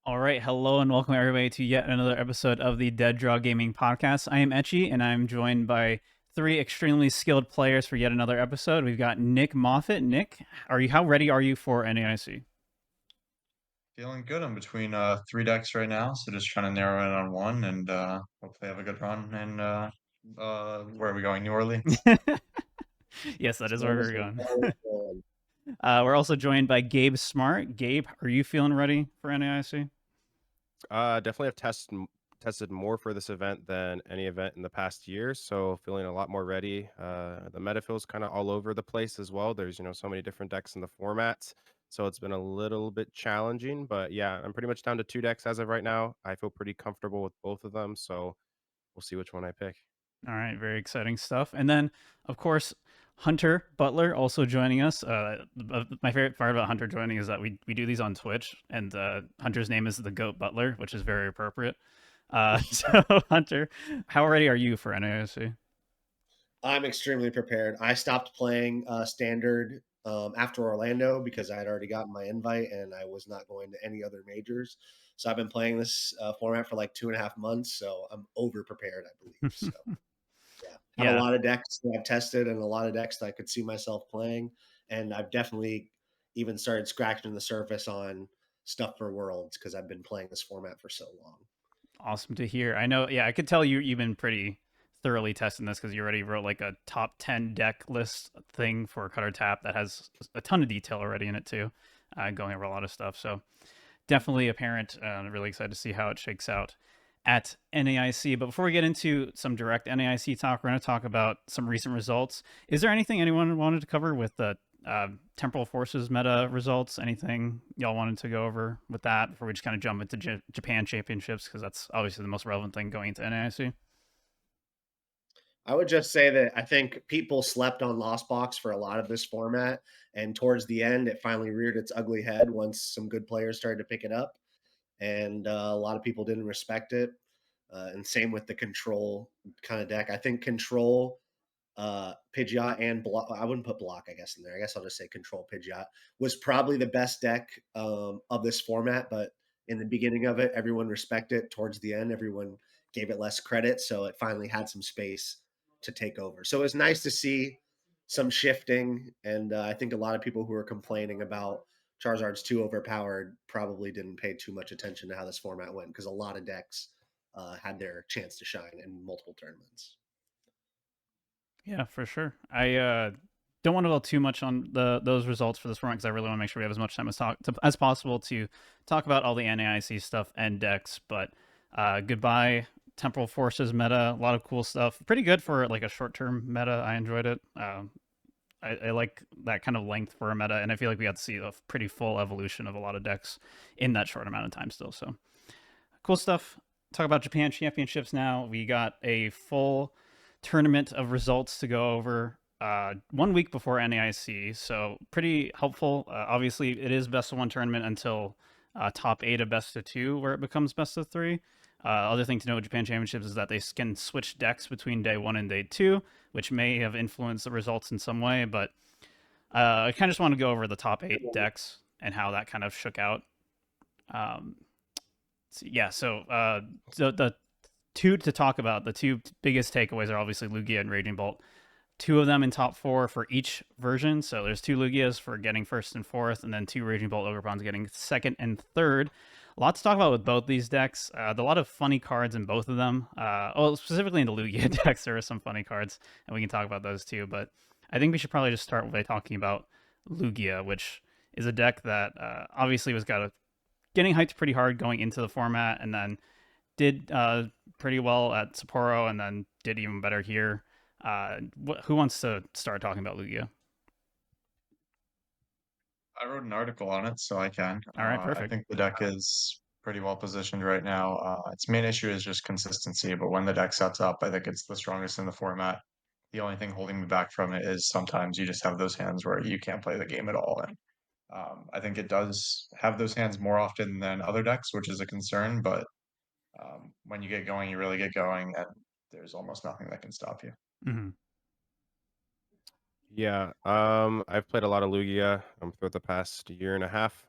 All right, hello and welcome everybody to yet another episode of the Dead Draw Gaming Podcast. I am Etchy, and I'm joined by three extremely skilled players for yet another episode. We've got Nick Moffitt. Nick, how ready are you for NAIC? Feeling good. I'm between three decks right now, so just trying to narrow in on one and hopefully have a good run. And where are we going? New Orleans? Yes, that is where Spoilers we're are going. always good. We're also joined by Gabe Smart. Gabe, are you feeling ready for NAIC? Definitely have tested more for this event than any event in the past year, so feeling a lot more ready. The meta feels kind of all over the place as well. There's so many different decks in the formats, so it's been a little bit challenging. But yeah, I'm pretty much down to two decks as of right now. I feel pretty comfortable with both of them, so we'll see which one I pick. All right, very exciting stuff. And then, of course, Hunter Butler also joining us. My favorite part about Hunter joining is that we do these on Twitch, and Hunter's name is the Goat Butler, which is very appropriate. So, Hunter, how ready are you for NAOC? I'm extremely prepared. I stopped playing standard after Orlando because I had already gotten my invite and I was not going to any other majors. So I've been playing this format for like 2.5 months. So I'm over prepared, I believe. So yeah, I have a Yeah, lot of decks that I've tested and a lot of decks that I could see myself playing. And I've definitely even started scratching the surface on stuff for Worlds because I've been playing this format for so long. awesome to hear. I know. Yeah, I could tell you've been pretty thoroughly testing this because you already wrote like a top 10 deck list thing for Cutter Tap that has a ton of detail already in it too, going over a lot of stuff. So definitely apparent. Really excited to see how it shakes out at NAIC. But before we get into some direct NAIC talk, we're going to talk about some recent results. Is there anything anyone wanted to cover with the Temporal Forces meta results? Anything y'all wanted to go over with that before we just kind of jump into Japan Championships? Because that's obviously the most relevant thing going into NAIC. I would just say that I think people slept on Lost Box for a lot of this format, and towards the end, it finally reared its ugly head once some good players started to pick it up, and a lot of people didn't respect it. And same with the Control kind of deck. I think Control, Pidgeot, and Block. I wouldn't put Block, I guess, in there. I guess I'll just say Control Pidgeot was probably the best deck of this format, but in the beginning of it, everyone respected it. Towards the end, everyone gave it less credit, so it finally had some space to take over. So it was nice to see some shifting, and I think a lot of people who were complaining about Charizard's too overpowered probably didn't pay too much attention to how this format went because a lot of decks had their chance to shine in multiple tournaments. Yeah, for sure. I don't want to dwell too much on those results for this round because I really want to make sure we have as much time as possible to talk about all the NAIC stuff and decks. But goodbye, Temporal Forces meta. A lot of cool stuff. Pretty good for like a short term meta. I enjoyed it. I like that kind of length for a meta, and I feel like we got to see a pretty full evolution of a lot of decks in that short amount of time still. So cool stuff. Talk about Japan Championships now. We got a full tournament of results to go over 1 week before NAIC, so pretty helpful. Obviously, it is best of one tournament until top eight of best of two, where it becomes best of three. Other thing to know with Japan Championships is that they can switch decks between day one and day two, which may have influenced the results in some way. But I kind of just want to go over the top eight decks and how that kind of shook out. Um, yeah, so the two to talk about, the two biggest takeaways are obviously Lugia and Raging Bolt. Two of them in top four for each version. So there's two Lugias for getting first and fourth, and then two Raging Bolt Ogrepons getting second and third. A lot to talk about with both these decks. A lot of funny cards in both of them. Specifically in the Lugia decks, there are some funny cards, and we can talk about those too. But I think we should probably just start by talking about Lugia, which is a deck that obviously was getting hyped pretty hard going into the format, and then did pretty well at Sapporo, and then did even better here. Who wants to start talking about Lugia? I wrote an article on it, so I can. All right, I perfect. think the deck is pretty well positioned right now. Its main issue is just consistency, but when the deck sets up, I think it's the strongest in the format. The only thing holding me back from it is sometimes you just have those hands where you can't play the game at all. And I think it does have those hands more often than other decks, which is a concern. But when you get going, you really get going, and there's almost nothing that can stop you. Mm-hmm. Yeah, I've played a lot of Lugia throughout the past year and a half.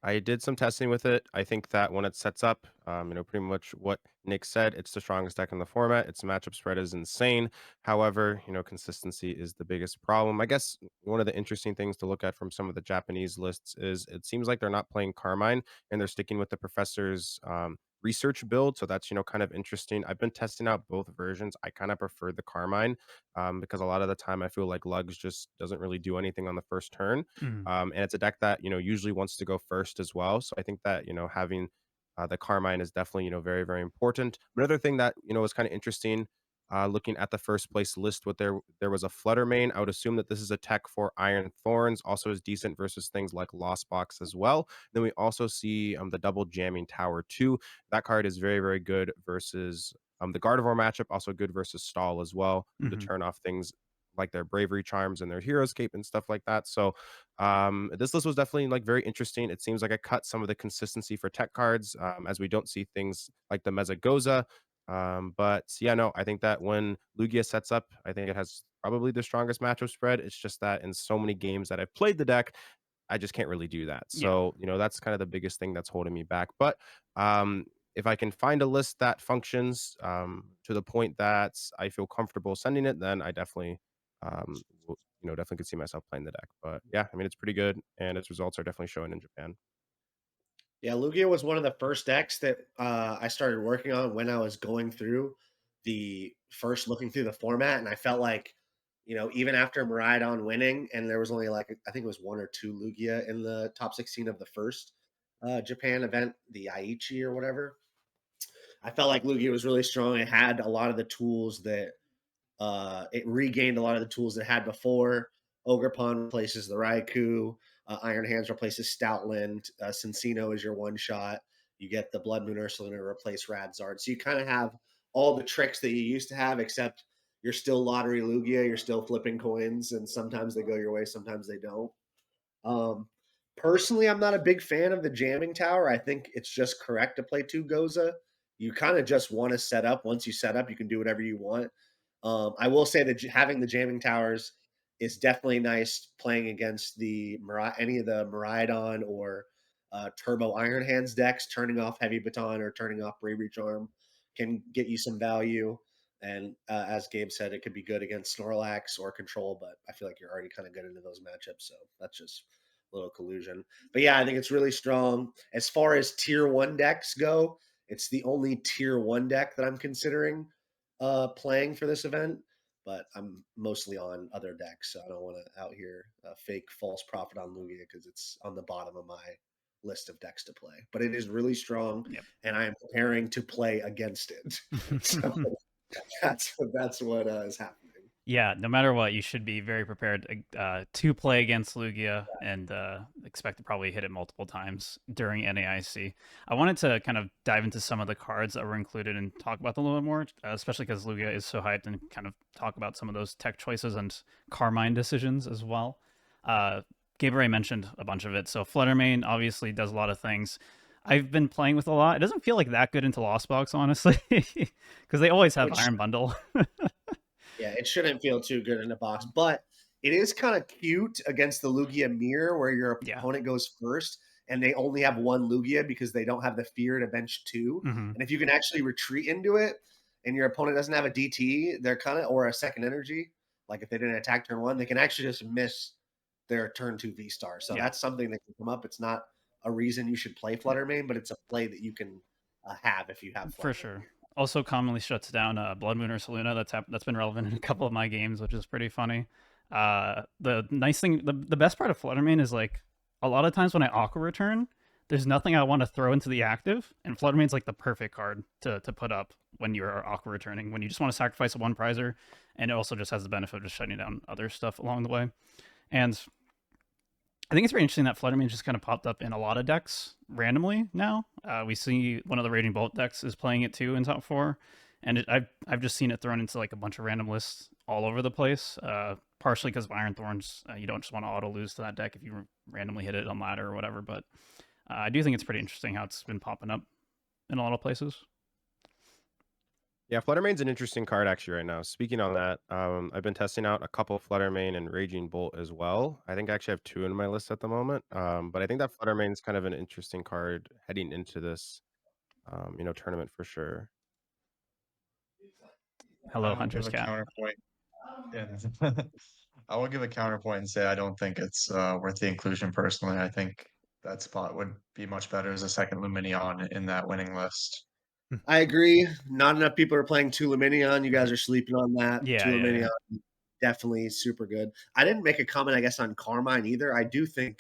I did some testing with it. I think that when it sets up, pretty much what Nick said, it's the strongest deck in the format. Its matchup spread is insane. However, consistency is the biggest problem. I guess one of the interesting things to look at from some of the Japanese lists is it seems like they're not playing Carmine and they're sticking with the professor's research build. So that's, kind of interesting. I've been testing out both versions. I kind of prefer the Carmine because a lot of the time I feel like Lugs just doesn't really do anything on the first turn. Mhm. And it's a deck that, usually wants to go first as well. So I think that, having the Carmine is definitely, very, very important. Another thing that, was kind of interesting, looking at the first place list, what there was a Flutter main. I would assume that this is a tech for Iron Thorns, also is decent versus things like Lost Box as well. Then we also see the double jamming tower too. That card is very, very good versus the Gardevoir matchup, also good versus Stall as well, to Mhm. turn off things like their bravery charms and their hero's cape and stuff like that. So this list was definitely like very interesting. It seems like I cut some of the consistency for tech cards, as we don't see things like the Mezagoza. But yeah, no, I think that when Lugia sets up, I think it has probably the strongest matchup spread. It's just that in so many games that I've played the deck, I just can't really do that. Yeah. So, that's kind of the biggest thing that's holding me back. But if I can find a list that functions to the point that I feel comfortable sending it, then I definitely, definitely could see myself playing the deck. But yeah, I mean, it's pretty good, and its results are definitely showing in Japan. Yeah, Lugia was one of the first decks that I started working on when I was going through the first looking through the format, and I felt like, even after Miraidon winning, and there was only like I think it was one or two Lugia in the top 16 of the first Japan event, the Aichi or whatever. I felt like Lugia was really strong. It had a lot of the tools that it regained a lot of the tools it had before. Ogerpon replaces the Raikou. Iron Hands replaces Stoutland. Cincino is your one shot. You get the Blood Moon Ursaluna to replace Radzard. So you kind of have all the tricks that you used to have, except you're still lottery Lugia. You're still flipping coins, and sometimes they go your way, sometimes they don't. Um, Personally, I'm not a big fan of the jamming tower. I think it's just correct to play two Goza. You kind of just want to set up. Once you set up, you can do whatever you want. I will say that having the jamming towers is definitely nice playing against any of the Miraidon or Turbo Iron Hands decks. Turning off Heavy Baton or turning off Bravery Charm can get you some value. And as Gabe said, it could be good against Snorlax or Control, but I feel like you're already kind of good into those matchups. So that's just a little collusion. But yeah, I think it's really strong. As far as tier one decks go, it's the only tier one deck that I'm considering playing for this event. But I'm mostly on other decks, so I don't want to out here fake false profit on Lugia because it's on the bottom of my list of decks to play. But it is really strong, Yep. and I am preparing to play against it. So that's what is happening. Yeah, no matter what, you should be very prepared to play against Lugia and expect to probably hit it multiple times during NAIC. I wanted to kind of dive into some of the cards that were included and talk about them a little bit more, especially because Lugia is so hyped, and kind of talk about some of those tech choices and Carmine decisions as well. Gabriel mentioned a bunch of it. So Fluttermane obviously does a lot of things. I've been playing with a lot. It doesn't feel like that good into Lost Box, honestly, because they always have Which Iron Bundle. Yeah, it shouldn't feel too good in the box, but it is kind of cute against the Lugia mirror where your Yeah. opponent goes first and they only have one Lugia because they don't have the fear to bench two. Hmm. And if you can actually retreat into it and your opponent doesn't have a DT, they're kind of, or a second energy, like if they didn't attack turn one, they can actually just miss their turn two V star. So Yeah. that's something that can come up. It's not a reason you should play Yeah. Fluttermane, but it's a play that you can have if you have For Fluttermane. sure. Also commonly shuts down Blood Moon or Saluna. That's been relevant in a couple of my games, which is pretty funny. The nice thing, the best part of Fluttermane is like a lot of times when I Aqua Return, there's nothing I want to throw into the active, and Fluttermane's like the perfect card to put up when you're Aqua Returning, when you just want to sacrifice a one prizer, and it also just has the benefit of just shutting down other stuff along the way. And I think it's very interesting that Fluttermane just kind of popped up in a lot of decks randomly now. We see one of the Raging Bolt decks is playing it too in top four, and I've just seen it thrown into like a bunch of random lists all over the place. Partially because of Iron Thorns, you don't just want to auto lose to that deck if you randomly hit it on ladder or whatever. But I do think it's pretty interesting how it's been popping up in a lot of places. Yeah, Fluttermane's an interesting card actually right now. Speaking on that, I've been testing out a couple Fluttermane and Raging Bolt as well. I think I actually have 2 in my list at the moment. But I think that Fluttermane's kind of an interesting card heading into this, tournament for sure. Hello, I will give Hunter's a cat. counterpoint. And I will give a counterpoint and say I don't think it's worth the inclusion personally. I think that spot would be much better as a second Luminion in that winning list. I agree. Not enough people are playing Tuluminion. You guys are sleeping on that. Yeah, Tuluminion, definitely super good. I didn't make a comment, I guess, on Carmine either. I do think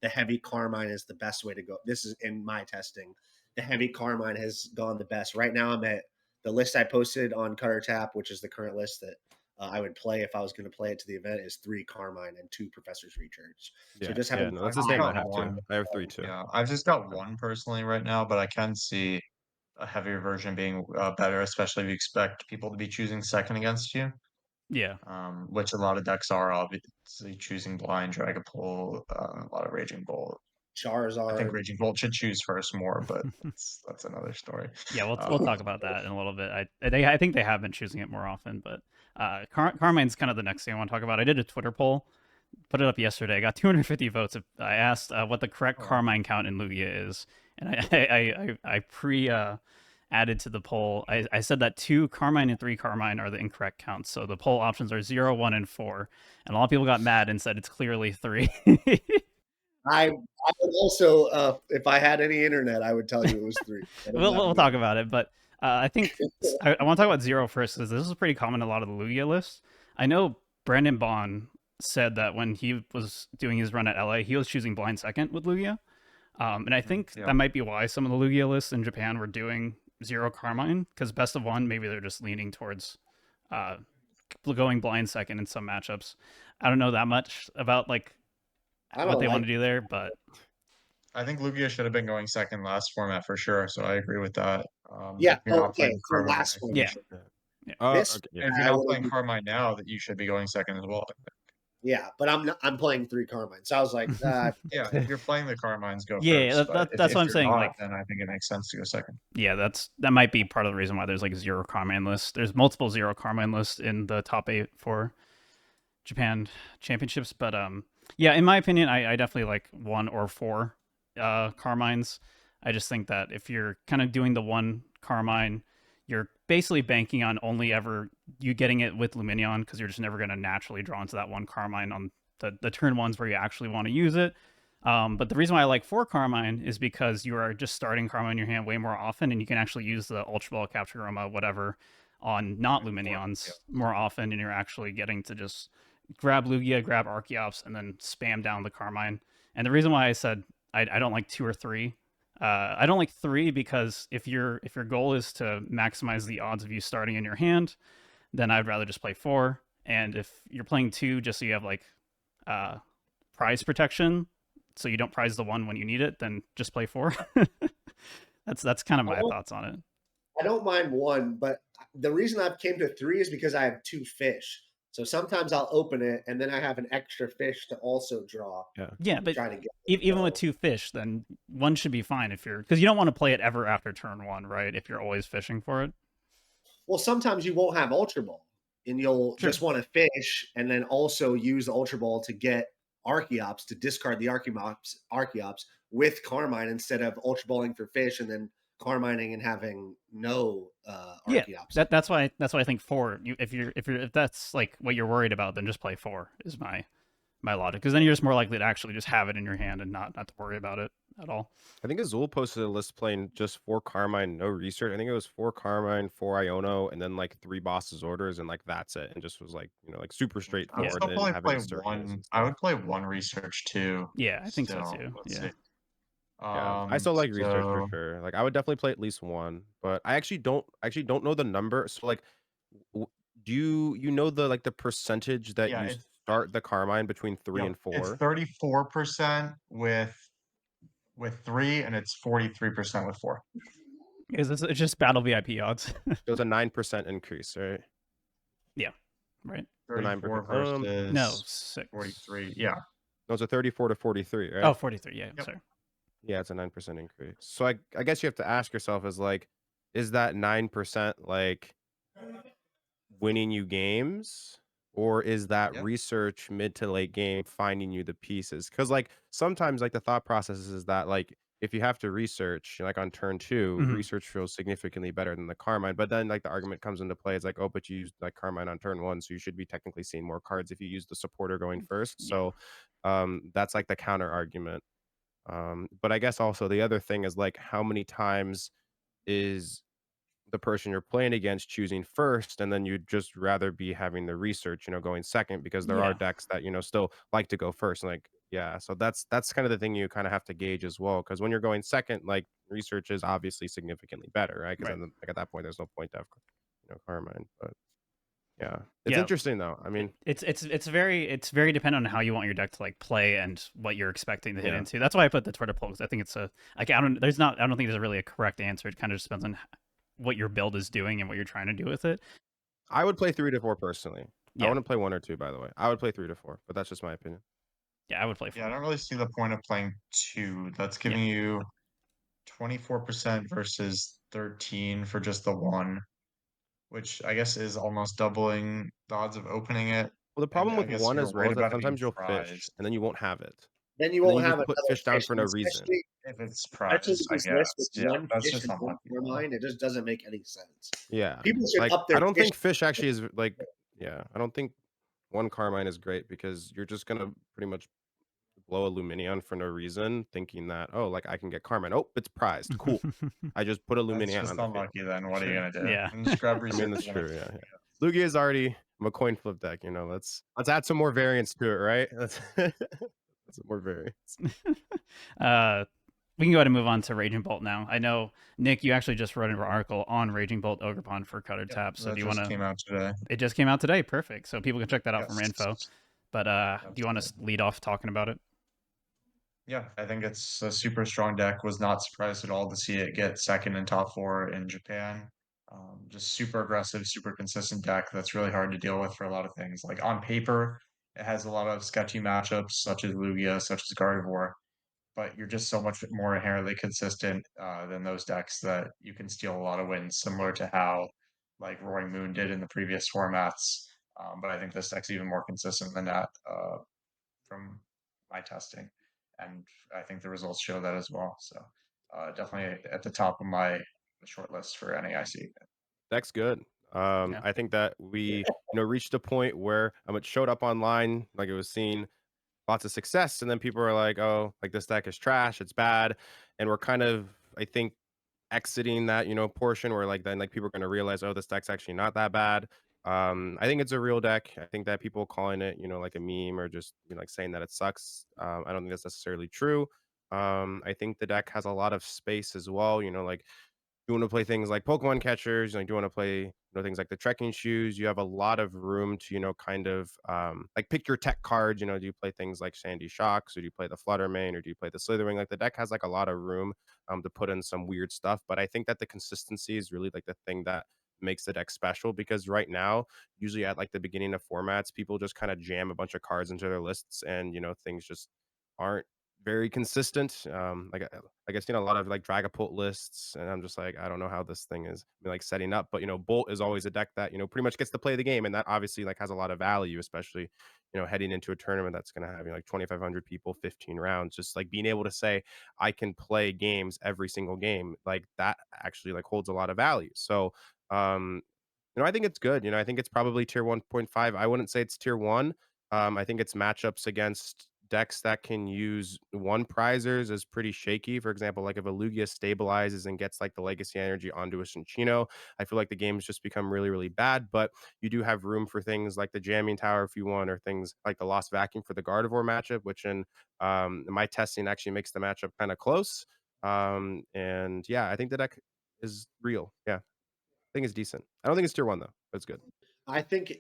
the heavy Carmine is the best way to go. This is in my testing. The heavy Carmine has gone the best. Right now, I'm at the list I posted on Cutter Tap, which is the current list that I would play if I was going to play it to the event, is 3 Carmine and 2 Professor's Recharge. So just having no, that's the I've same I got have too. one. I have 3 too. Yeah, I've just got one personally right now, but I can see a heavier version being better, especially if you expect people to be choosing second against you. Yeah. Which a lot of decks are obviously choosing blind Dragapult, a lot of Raging Bolt. I think Charizard. Raging Bolt should choose first more, but that's another story. Yeah, we'll talk about that in a little bit. I think they have been choosing it more often, but Carmine's kind of the next thing I want to talk about. I did a Twitter poll, put it up yesterday. I got 250 votes. I asked what the correct Carmine count in Lugia is, and I added to the poll. I said that 2 Carmine and 3 Carmine are the incorrect counts. So the poll options are 0, 1, and 4, and a lot of people got mad and said it's clearly 3. I would also, if I had any internet, I would tell you it was 3. We'll talk about it, but I think I want to talk about 0 first, because this is pretty common in a lot of the Lugia lists. I know Brandon Bond said that when he was doing his run at LA, he was choosing blind second with Lugia. And I think that might be why some of the Lugia lists in Japan were doing 0 Carmine, because best of 1, maybe they're just leaning towards going blind second in some matchups. I don't know that much about what they want to do there, but I think Lugia should have been going second last format for sure, so I agree with that. Yeah, if you're not okay, playing for Carmine, last one. yeah. This, and if you're not playing Carmine now, that you should be going second as well. yeah, but I'm playing 3 Carmine, so I was like, yeah, if you're playing the Carmines, go yeah, first. that's what I'm saying. Not, like, then I think it makes sense to go second. Yeah, that might be part of the reason why there's 0 Carmine lists. There's multiple 0 Carmine lists in the top 8 for Japan championships, but yeah, in my opinion, I definitely like 1 or 4 Carmines. I just think that if you're kind of doing the 1 Carmine, you're basically banking on only ever you getting it with Luminion, because you're just never going to naturally draw into that 1 Carmine on the turn ones where you actually want to use it. But the reason why I like 4 Carmine is because you are just starting Carmine in your hand way more often, and you can actually use the Ultra Ball, Capture Roma, whatever, on not Luminions more often, and you're actually getting to just grab Lugia, grab Archeops, and then spam down the Carmine. And the reason why I said I don't like 2 or 3, I don't like 3 because if your goal is to maximize the odds of you starting in your hand, then I'd rather just play 4. And if you're playing 2 just so you have prize protection, so you don't prize the 1 when you need it, then just play 4. That's kind of my thoughts on it. I don't mind 1, but the reason I came to 3 is because I have 2 fish. So sometimes I'll open it and then I have an extra fish to also draw. Yeah, but even with 2 fish, then 1 should be fine because you don't want to play it ever after turn 1, right? If you're always fishing for it. Well, sometimes you won't have Ultra Ball, and you'll just want to fish and then also use the Ultra Ball to get Archeops, to discard the Archeops with Carmine instead of Ultra Balling for fish and then Carmining and having no Archeops. Yeah, that's why I think 4. If that's what you're worried about, then just play 4 is my logic, because then you're just more likely to actually just have it in your hand and not to worry about it at all. I think Azul posted a list playing just 4 Carmine, no research. I think it was 4 Carmine, 4 Iono, and then 3 Boss's Orders, and that's it. And just was super straightforward. I would probably play 1. I would play 1 research too. Yeah, I think so too. Yeah. I still like research for sure. I would definitely play at least 1, but I actually don't know the number. So do you know the percentage that you start the Carmine between 3 and 4? It's 34% with 3, and it's 43% with 4. It's just battle VIP odds. There's a 9% increase, right? Yeah, right. 34 versus no 6. 43. Yeah. No, it's a 34 to 43, right? Oh, 43. Yeah, sorry. Yeah, it's a 9% increase. So I guess you have to ask yourself is that 9% winning you games, or is that Yeah. research mid to late game finding you the pieces? Because like sometimes like the thought process is that like if you have to research like on turn two, Mhm. research feels significantly better than the Carmine. But then like the argument comes into play. It's like, oh, but you used like Carmine on turn one, so you should be technically seeing more cards if you use the supporter going first. Yeah. So that's like the counter argument. But I guess also the other thing is like how many times is the person you're playing against choosing first, and then you'd just rather be having the research, going second because there are Yeah. decks that, still like to go first. And like, yeah, so that's kind of the thing you kind of have to gauge as well. Because when you're going second, like research is obviously significantly better, right? Because Right. then like at that point, there's no point to have, Carmine. But yeah, it's Yeah. interesting though. I mean, It's very dependent on how you want your deck to like play and what you're expecting to hit yeah, into. That's why I put the Twitter poll, because I think it's a like I don't think there's really a correct answer. It kind of just depends on what your build is doing and what you're trying to do with it. I would play 3 to 4 personally. I Yeah. wouldn't play 1 or 2, by the way. I would play 3 to 4, but that's just my opinion. Yeah, I would play Yeah, I 4. don't really see the point of playing two. That's Yeah. giving you 24% versus 13 for just the one, which I guess is almost doubling the odds of opening it. Well, the And problem I with guess one you're as well worried is that about it being sometimes you'll fish prized. and then you won't have it. Then you And then you won't have just put another fish down fish, for no and reason. especially If it's especially prized, with I this list with guess. Yeah, one that's fish just and one unlucky though. Carmine, it just doesn't make any sense. Yeah. People should Like, up I their don't fish. think fish actually is like yeah, I don't think 1 Carmine is great because you're just gonna pretty much blow a Luminion for no reason, thinking that, "Oh, like, I can get Carmine. Oh, it's prized. Cool. I just put a That's Luminion just on the field." unlucky then. What are you Sure. gonna do? Yeah. And just grab I mean, research that's when true, it's yeah, yeah. Lugia is already a coin flip deck, let's add some more variance to it, right? Let's some more variance. uh, we can go ahead and move on to Raging Bolt now. I know, Nick, you actually just wrote an article on Raging Bolt Ogerpon for Cutter Yep, Tap. So that do you want just to? came out today. It just came out today. Perfect. So people can check that out from info. Yes. But do you want to Absolutely. lead off talking about it? Yeah, I think it's a super strong deck. Was not surprised at all to see it get second in top four in Japan. Just super aggressive, super consistent deck that's really hard to deal with for a lot of things. Like on paper, it has a lot of sketchy matchups such as Lugia, such as Gardevoir, but you're just so much more inherently consistent than those decks that you can steal a lot of wins, similar to how like Roaring Moon did in the previous formats. But I think this deck's even more consistent than that. From my testing, and I think the results show that as well. So definitely at the top of my short list for NAIC. Deck's good. Yeah. I think that we, reached a point where it showed up online, like it was seen lots of success, and then people are like, "Oh, like this deck is trash, it's bad," and we're kind of, I think, exiting that, portion where like then like people are gonna realize, "Oh, this deck's actually not that bad." I think it's a real deck. I think that people calling it, like a meme or just like saying that it sucks. I don't think that's necessarily true. I think the deck has a lot of space as well. Like you want to play things like Pokemon catchers, like you want to play, things like the trekking shoes. You have a lot of room to, kind of like pick your tech cards. Do you play things like Sandy Shocks, or do you play the Fluttermane, or do you play the Slitherwing? Like the deck has like a lot of room to put in some weird stuff. But I think that the consistency is really like the thing that makes the deck special, because right now, usually at like the beginning of formats, people just kind of jam a bunch of cards into their lists, and things just aren't very consistent. Like I've seen a lot of like Dragapult lists, and I'm just like, I don't know how this thing is like setting up. But Bolt is always a deck that pretty much gets to play the game, and that obviously like has a lot of value, especially heading into a tournament that's going to have like 2,500 people, 15 rounds. Just like being able to say I can play games every single game, like that actually like holds a lot of value. So um, I think it's good. I think it's probably tier 1.5. I wouldn't say it's tier one. I think its matchups against decks that can use one prizers is pretty shaky. For example, like if a Lugia stabilizes and gets like the legacy energy onto a Cinccino, I feel like the game's just become really, really bad. But you do have room for things like the jamming tower if you want, or things like the lost vacuum for the Gardevoir matchup, which in my testing actually makes the matchup kind of close. And yeah, I think the deck is real. Yeah, I think it's decent. I don't think it's tier one though, but it's good. I think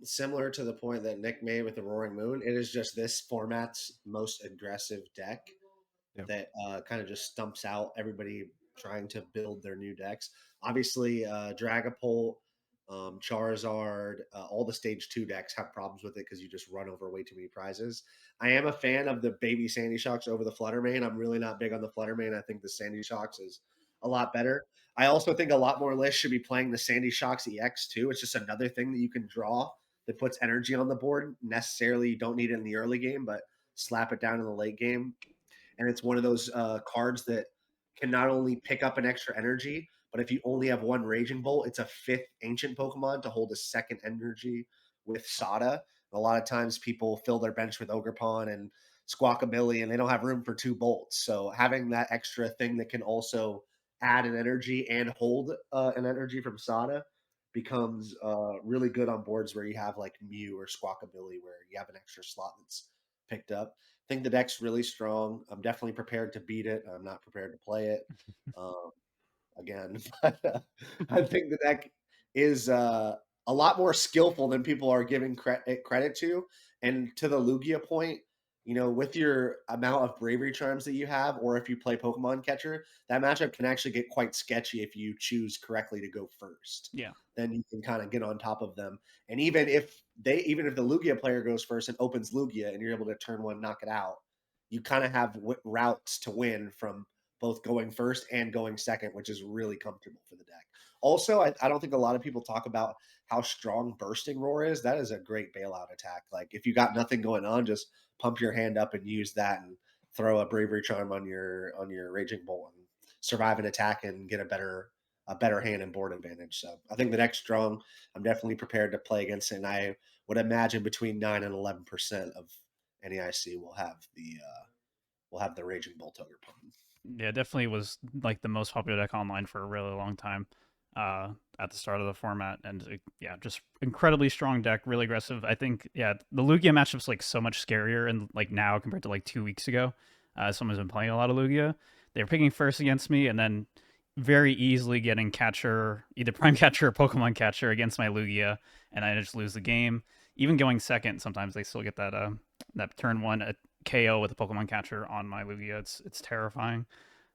similar to the point that Nick made with the Roaring Moon, it is just this format's most aggressive deck Yeah. that kind of just stumps out everybody trying to build their new decks. Obviously, Dragapult, Charizard, all the stage 2 decks have problems with it because you just run over way too many prizes. I am a fan of the baby Sandy Shocks over the Fluttermane. I'm really not big on the Fluttermane. I think the Sandy Shocks is a lot better. I also think a lot more lists should be playing the Sandy Shocks EX too. It's just another thing that you can draw that puts energy on the board. Necessarily, you don't need it in the early game, but slap it down in the late game. And it's one of those cards that can not only pick up an extra energy, but if you only have one Raging Bolt, it's a fifth ancient Pokemon to hold a second energy with Sada. A lot of times people fill their bench with Ogerpon and Squawkabilly, and they don't have room for two bolts. So having that extra thing that can also add an energy and hold an energy from Sada becomes really good on boards where you have like Mew or Squawkabilly, where you have an extra slot that's picked up. I think the deck's really strong. I'm definitely prepared to beat it. I'm not prepared to play it. Um, again, but I think the deck is a lot more skillful than people are giving credit to. And to the Lugia point, with your amount of bravery charms that you have, or if you play Pokemon Catcher, that matchup can actually get quite sketchy if you choose correctly to go first. Yeah. Then you can kind of get on top of them. And even if the Lugia player goes first and opens Lugia, and you're able to turn one, knock it out, you kind of have routes to win from both going first and going second, which is really comfortable for the deck. Also, I don't think a lot of people talk about how strong Bursting Roar is. That is a great bailout attack. Like if you got nothing going on, just pump your hand up and use that and throw a Bravery Charm on your Raging Bolt and survive an attack and get a better hand and board advantage. So I think the deck's strong. I'm definitely prepared to play against it, and I would imagine between 9 and 11% of NAIC will have the Raging Bolt Ogerpon. Yeah, definitely was like the most popular deck online for a really long time at the start of the format. And yeah, just incredibly strong deck, really aggressive. I think, yeah, the Lugia matchup's like so much scarier and like now compared to like 2 weeks ago. Someone's been playing a lot of Lugia. They were picking first against me and then very easily getting catcher, either prime catcher or Pokemon catcher against my Lugia, and I just lose the game. Even going second, sometimes they still get that turn one KO with a Pokemon catcher on my Lugia. It's terrifying.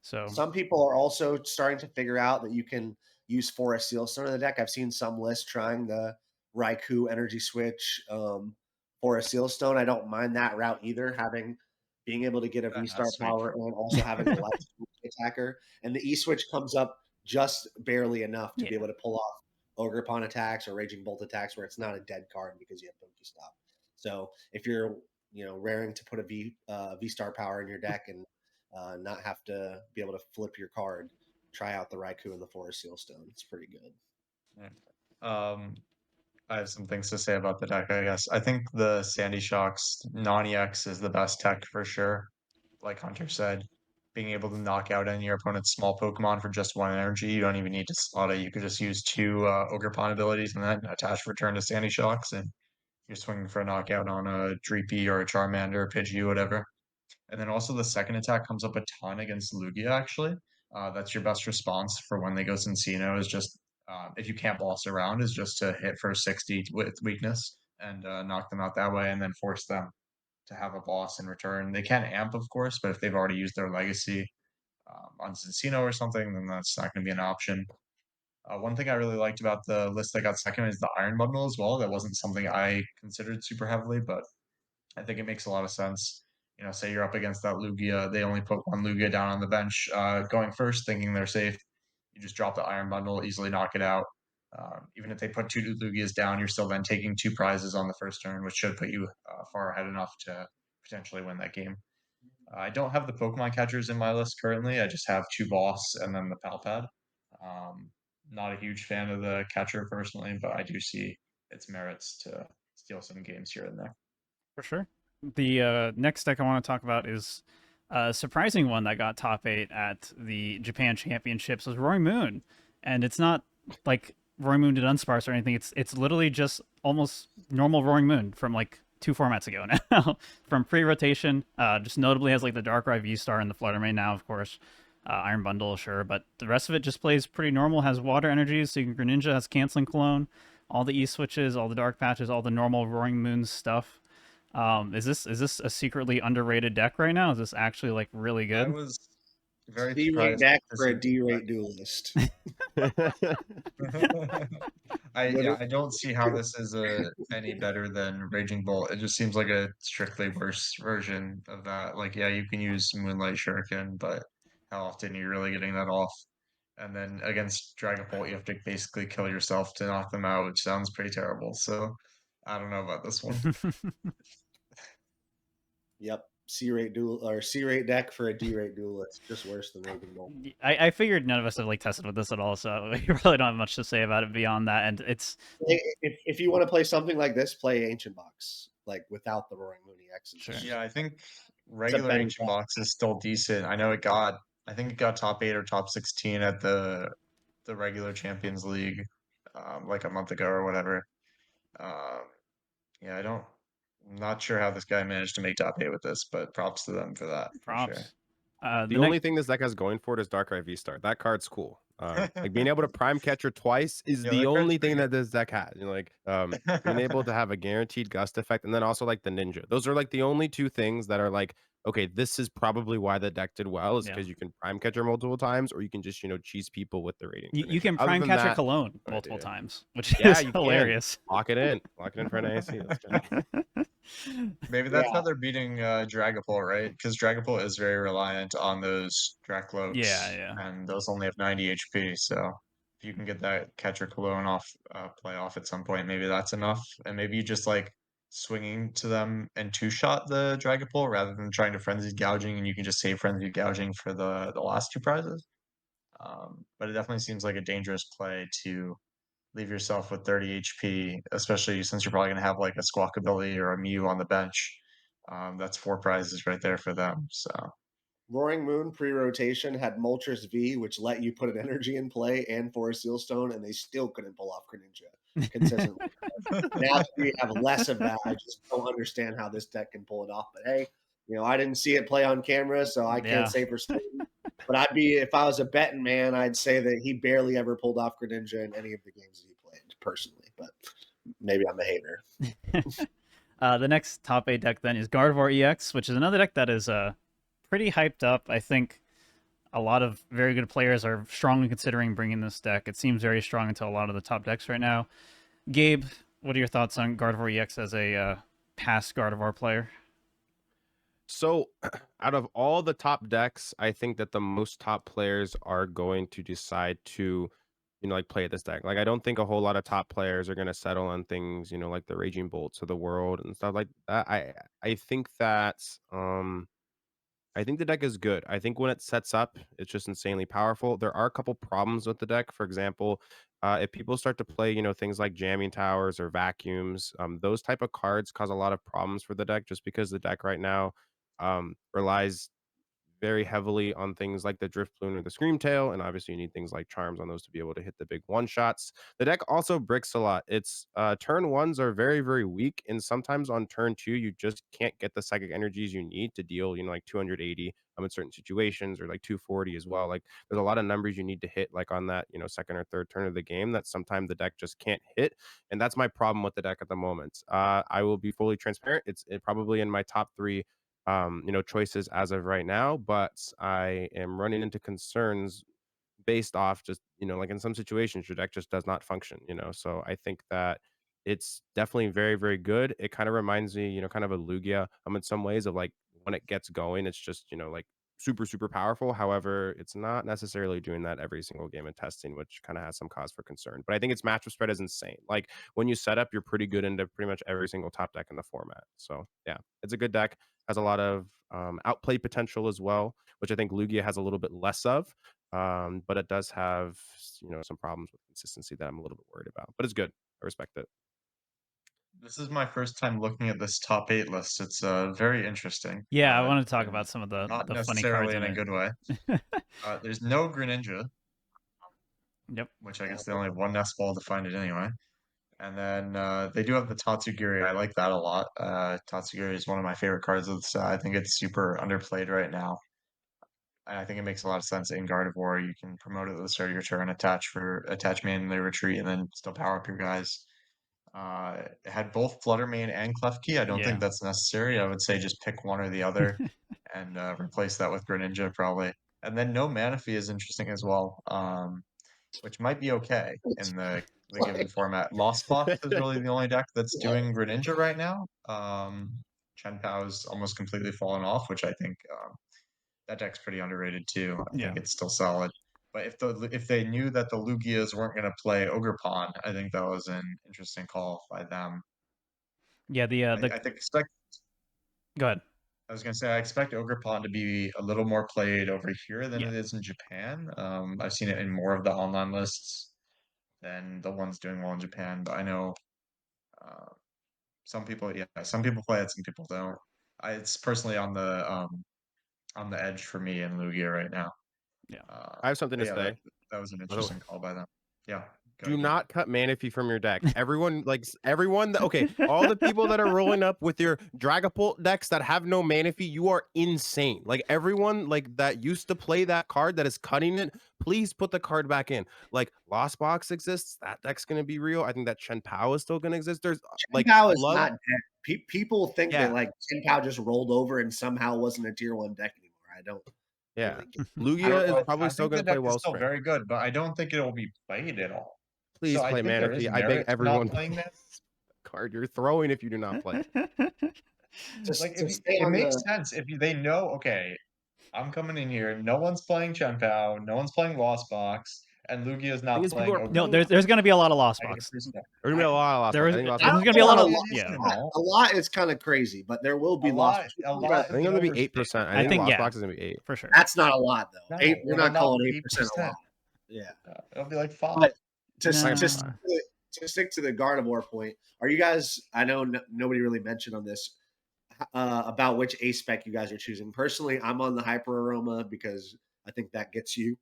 So Some people are also starting to figure out that you can use Forest Sealstone in the deck. I've seen some lists trying the Raikou Energy Switch Forest Sealstone. I don't mind that route either, being able to get a That V-Star has switch. power and also having a light attacker. And the E-Switch comes up just barely enough to be yeah, able to pull off Ogerpon attacks or Raging Bolt attacks where it's not a dead card because you have Pokestop. So if you're raring to put a V-Star power in your deck and not have to be able to flip your card, try out the Raikou and the Forest Sealstone. It's pretty good. Yeah. I have some things to say about the deck, I guess. I think the Sandy Shocks non-EX is the best tech for sure. Like Hunter said, being able to knock out any of your opponent's small Pokemon for just one energy, you don't even need to slot it. You could just use two Ogerpon abilities and then attach return to Sandy Shocks, and you're swinging for a knockout on a Dreepy or a Charmander, Pidgey, whatever. And then also the second attack comes up a ton against Lugia, actually. That's your best response for when they go Cincino is just, if you can't boss around, is just to hit for 60 with weakness and knock them out that way and then force them to have a boss in return. They can amp, of course, but if they've already used their legacy on Cincino or something, then that's not going to be an option. One thing I really liked about the list that got second is the Iron Bundle as well. That wasn't something I considered super heavily, but I think it makes a lot of sense. Say you're up against that Lugia, they only put one Lugia down on the bench, going first, thinking they're safe. You just drop the Iron Bundle, easily knock it out. Even if they put two Lugias down, you're still then taking two prizes on the first turn, which should put you far ahead enough to potentially win that game. I don't have the Pokemon catchers in my list currently. I just have two Boss and then the Palpad. Um, Not a huge fan of the catcher personally, but I do see its merits to steal some games here and there. for sure. The next deck I want to talk about is a surprising one that got top 8 at the Japan Championships was Roy Moon, and it's not like Roy Moon did Unsparse or anything. It's literally just almost normal Roaring Moon from like 2 formats ago now, from pre-rotation. Just notably has like the Darkrai V-Star and the Fluttermane now, of course. Iron Bundle, sure, but the rest of it just plays pretty normal. Has water energies, so Greninja has Canceling Cologne, all the E switches, all the dark patches, all the normal Roaring Moon stuff. Is this a secretly underrated deck right now? Is this actually like really I good? was very D-rate surprised deck to for see a D-rate duelist. I don't see how this is any better than Raging Bolt. It just seems like a strictly worse version of that. Like, yeah, you can use Moonlight Shuriken, but how often are you really getting that off? and then against Dragapult, you have to basically kill yourself to knock them out, which sounds pretty terrible. So I don't know about this one. Yep. C-rate duel or C-rate deck for a D-rate duelist, just worse than Raging Bolt. I figured none of us have like tested with this at all, so we really don't have much to say about it beyond that. And it's If you want to play something like this, play Ancient Box, like without the Roaring Moon EXs. Sure. Yeah, I think regular Ancient Box is still decent. I know I think it got top 8 or top 16 at the regular Champions League, like a month ago or whatever. Um, yeah, I'm not sure how this guy managed to make top 8 with this, but props to them for that for sure. props. The only thing this deck has going for it is Darkrai V-Star. That card's cool. Like being able to Prime Catcher twice is Yeah, the that card's only thing pretty that this deck has. You know, like being able to have a guaranteed gust effect, and then also like the Ninja. Those are like the only two things that are like, okay, this is probably why the deck did well, is Yeah. because you can Prime Catcher multiple times, or you can just cheese people with the rating. You can Other Prime than Catcher that, Cologne no multiple idea. times, which Yeah, is you can. hilarious. Lock it in for NAIC. Let's go. Maybe that's Yeah. how they're beating Dragapult, right? Because Dragapult is very reliant on those Drakloaks, Yeah. and those only have 90 HP. So if you can get that Catcher Cologne off play off at some point, maybe that's enough. And maybe you just like swinging to them and two-shot the Dragapult rather than trying to frenzied gouging, and you can just save frenzied gouging for the last two prizes. But it definitely seems like a dangerous play to leave yourself with 30 HP, especially since you're probably going to have like a Squawkabilly or a Mew on the bench. That's 4 prizes right there for them. So Roaring Moon pre-rotation had Moltres V, which let you put an energy in play and Forest Sealstone, and they still couldn't pull off Greninja consistently. Now that we have less of that, I just don't understand how this deck can pull it off. But hey, I didn't see it play on camera, so I can't say for certain. But if I was a betting man, I'd say that he barely ever pulled off Greninja in any of the games that he played, personally. But maybe I'm a hater. The next top 8 deck then is Gardevoir EX, which is another deck that is pretty hyped up. I think a lot of very good players are strongly considering bringing this deck. It seems very strong into a lot of the top decks right now. Gabe, what are your thoughts on Gardevoir EX as a past Gardevoir player? So, out of all the top decks, I think that the most top players are going to decide to, like play this deck. Like, I don't think a whole lot of top players are going to settle on things, like the Raging Bolts of the world and stuff like that. I think that I think the deck is good. I think when it sets up, it's just insanely powerful. There are a couple problems with the deck. For example, if people start to play, things like jamming towers or vacuums, those type of cards cause a lot of problems for the deck, just because the deck right now relies very heavily on things like the Drift Balloon or the Scream Tail, and obviously you need things like Charms on those to be able to hit the big one shots. The deck also bricks a lot. Its turn ones are very, very weak, and sometimes on turn 2 you just can't get the psychic energies you need to deal, like 280 in certain situations, or like 240 as well. Like there's a lot of numbers you need to hit, like on that, second or third turn of the game, that sometimes the deck just can't hit, and that's my problem with the deck at the moment. I will be fully transparent. It's probably in my top 3 choices as of right now, but I am running into concerns based off just, like in some situations your deck just does not function, so I think that it's definitely very, very good. It kind of reminds me, kind of a Lugia in some ways, of like when it gets going, it's just, like super, super powerful. However, it's not necessarily doing that every single game in testing, which kind of has some cause for concern. But I think its matchup spread is insane. Like when you set up, you're pretty good into pretty much every single top deck in the format. So yeah, it's a good deck. Has a lot of outplay potential as well, which I think Lugia has a little bit less of. But it does have, some problems with consistency that I'm a little bit worried about. But it's good. I respect it. this is my first time looking at this top 8 list. It's very interesting. Yeah, I want to talk And about some of not the funny cards necessarily in in a it. good way. There's no Greninja, Yep. which I guess they only have one nest ball to find it anyway. And then they do have the Tatsugiri. I like that a lot. Tatsugiri is one of my favorite cards of the set. I think it's super underplayed right now. And I think it makes a lot of sense in Gardevoir. You can promote it at the start of your turn, attach manually retreat, and then still power up your guys. It had both Fluttermane and Klefki. I don't Yeah. think that's necessary. I would say just pick one or the other and replace that with Greninja probably. And then no Manaphy is interesting as well, which might be okay in the given format. Lost Box is really the only deck that's doing Greninja right now. Chen Pao's almost completely fallen off, which I think that deck's pretty underrated too. I Yeah. think it's still solid. But if they knew that the Lugias weren't going to play Ogre Pawn, I think that was an interesting call by them. Yeah, I think expect. Go ahead. I was gonna say I expect Ogre Pawn to be a little more played over here than Yeah. it is in Japan. I've seen it in more of the online lists than the ones doing well in Japan, but I know uh, some people, yeah, some people play it, some people don't. It's personally on the edge for me in Lugia right now. Yeah. I have something But to yeah, say. that was an By the way, interesting call by them. Yeah, go do ahead. not cut Manaphy from your deck. Everyone, okay, all the people that are rolling up with your Dragapult decks that have no Manaphy, you are insane. Like everyone like that used to play that card that is cutting it, please put the card back in. Like Lost Box exists, that deck's gonna be real. I think that Chen Pao is still gonna exist. There's like Pao is love. not dead. People think that like Chen Pao just rolled over and somehow wasn't a tier 1 deck anymore. I don't Yeah. really get Lugia is probably I still think the gonna play deck is still Wellspring. very good, but I don't think it will be played at all. Please So I play think there is Manaphy. I beg merit to everyone not playing that. card you're throwing if you do not play. Like to stay it on makes the sense if they know, okay, I'm coming in here, no one's playing Chen Pao, no one's playing Lost Box, and Lugia's Thing not is, people playing are Ogre No, Pawn. there's going to be a lot of Lost I can Box. appreciate that. There's gonna be a lot of Lost There Box. is, I think Lost there's Box going to be a lot of decent yeah. amount. a lot is kind of crazy, but there will be A lost. lot I think it's gonna be 8%. I think think, Lost yeah. Box is gonna be 8. For sure. That's not a lot though. No, 8, we're it'll not calling be 8% a lot. 8%. Yeah. It'll be like 5. But to, No. to stick to the Gardevoir point, are you guys? I know nobody really mentioned on this about which A spec you guys are choosing. Personally, I'm on the Hyper Aroma because I think that gets you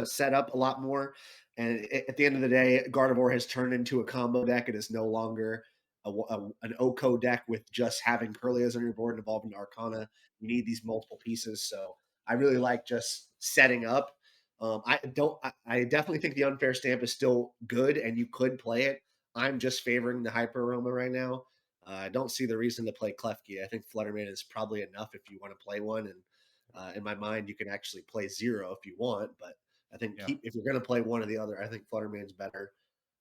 set up a lot more. And at the end of the day, Gardevoir has turned into a combo deck. It is no longer an OCO deck with just having Curlias on your board and evolving to Arcana. You need these multiple pieces. So I really like just setting up. I definitely think the unfair stamp is still good and you could play it. I'm just favoring the Hyper Aroma right now. I don't see the reason to play Klefki. I think Flutterman is probably enough if you want to play one. And in my mind, you can actually play 0 if you want. But I think if you're going to play one or the other, I think Flutterman's better.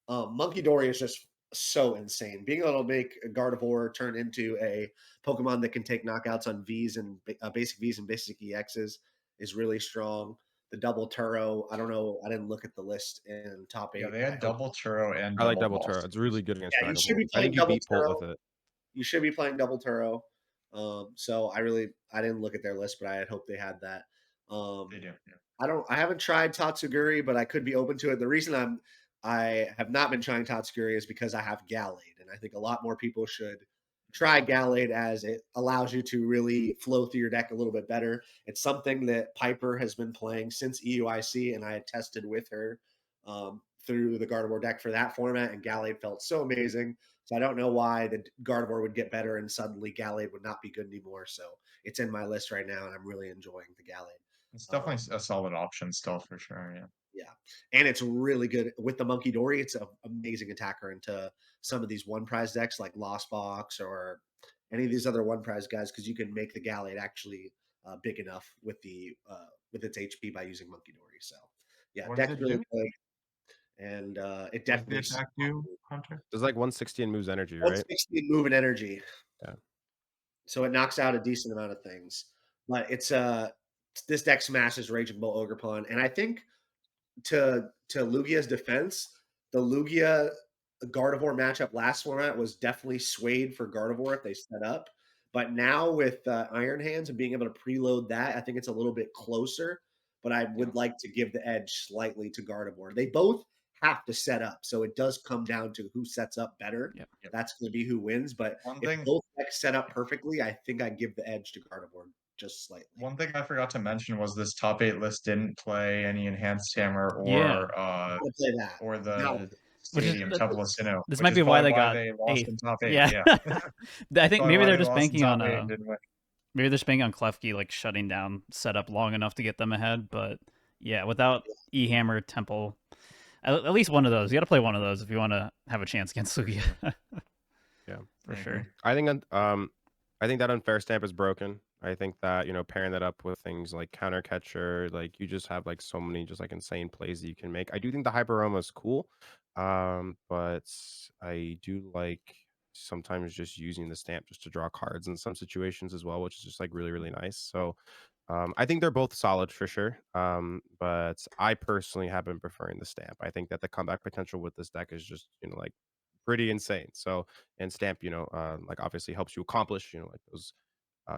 Monkey Dory is just so insane. Being able to make a Gardevoir turn into a Pokemon that can take knockouts on Vs and basic Vs and basic EXs is really strong. The double Turo, I don't know. I didn't look at the list in top 8. Yeah, they had double Turo and I like double double Turo. It's really good against you should Dragapult. be I think playing you double beat Pult Turo. with it. You should be playing double Turo. So I didn't look at their list, but I had hoped they had that. They do. Yeah. I haven't tried Tatsuguri, but I could be open to it. The reason I have not been trying Tatsuguri is because I have Gallade, and I think a lot more people should try Gallade as it allows you to really flow through your deck a little bit better. It's something that Piper has been playing since EUIC, and I had tested with her through the Gardevoir deck for that format, and Gallade felt so amazing. So I don't know why the Gardevoir would get better and suddenly Gallade would not be good anymore. So it's in my list right now, and I'm really enjoying the Gallade. It's definitely a solid option still for sure. Yeah. Yeah. And it's really good with the Monkey Dory. It's an amazing attacker into some of these one prize decks like Lost Box or any of these other one prize guys because you can make the Gallade actually big enough with its HP by using Monkey Dory. So yeah, What deck's does it really do? good. And it What does definitely the attack do, Hunter? There's like 160 and moves energy, right? 160 move and energy. Yeah. So it knocks out a decent amount of things. But it's this deck smashes Raging Bull Ogerpon. And I think to Lugia's defense, the Lugia Gardevoir matchup last format was definitely swayed for Gardevoir if they set up. But now with Iron Hands and being able to preload that, I think it's a little bit closer. But I would like to give the edge slightly to Gardevoir. They both have to set up, so it does come down to who sets up better. Yep. That's going to be who wins. But if both decks set up perfectly, I think I give the edge to Gardevoir just slightly. One thing I forgot to mention was this top 8 list didn't play any enhanced hammer or play that. or the Stadium Which is, Temple of Sinnoh. This might be why they got lost 8th. in top 8. Yeah. I think maybe they're just banking on maybe they're just banking on Klefki like shutting down setup long enough to get them ahead. But yeah, without E-Hammer, Temple, at least one of those. You got to play one of those if you want to have a chance against Lugia. Yeah, for sure. I think that unfair stamp is broken. I think that, pairing that up with things like counter catcher, like you just have like so many just like insane plays that you can make. I do think the Hyper Aroma is cool. But I do like sometimes just using the stamp just to draw cards in some situations as well, which is just like really, really nice. So I think they're both solid for sure. But I personally have been preferring the stamp. I think that the comeback potential with this deck is just, like pretty insane. So, and stamp, like obviously helps you accomplish, like those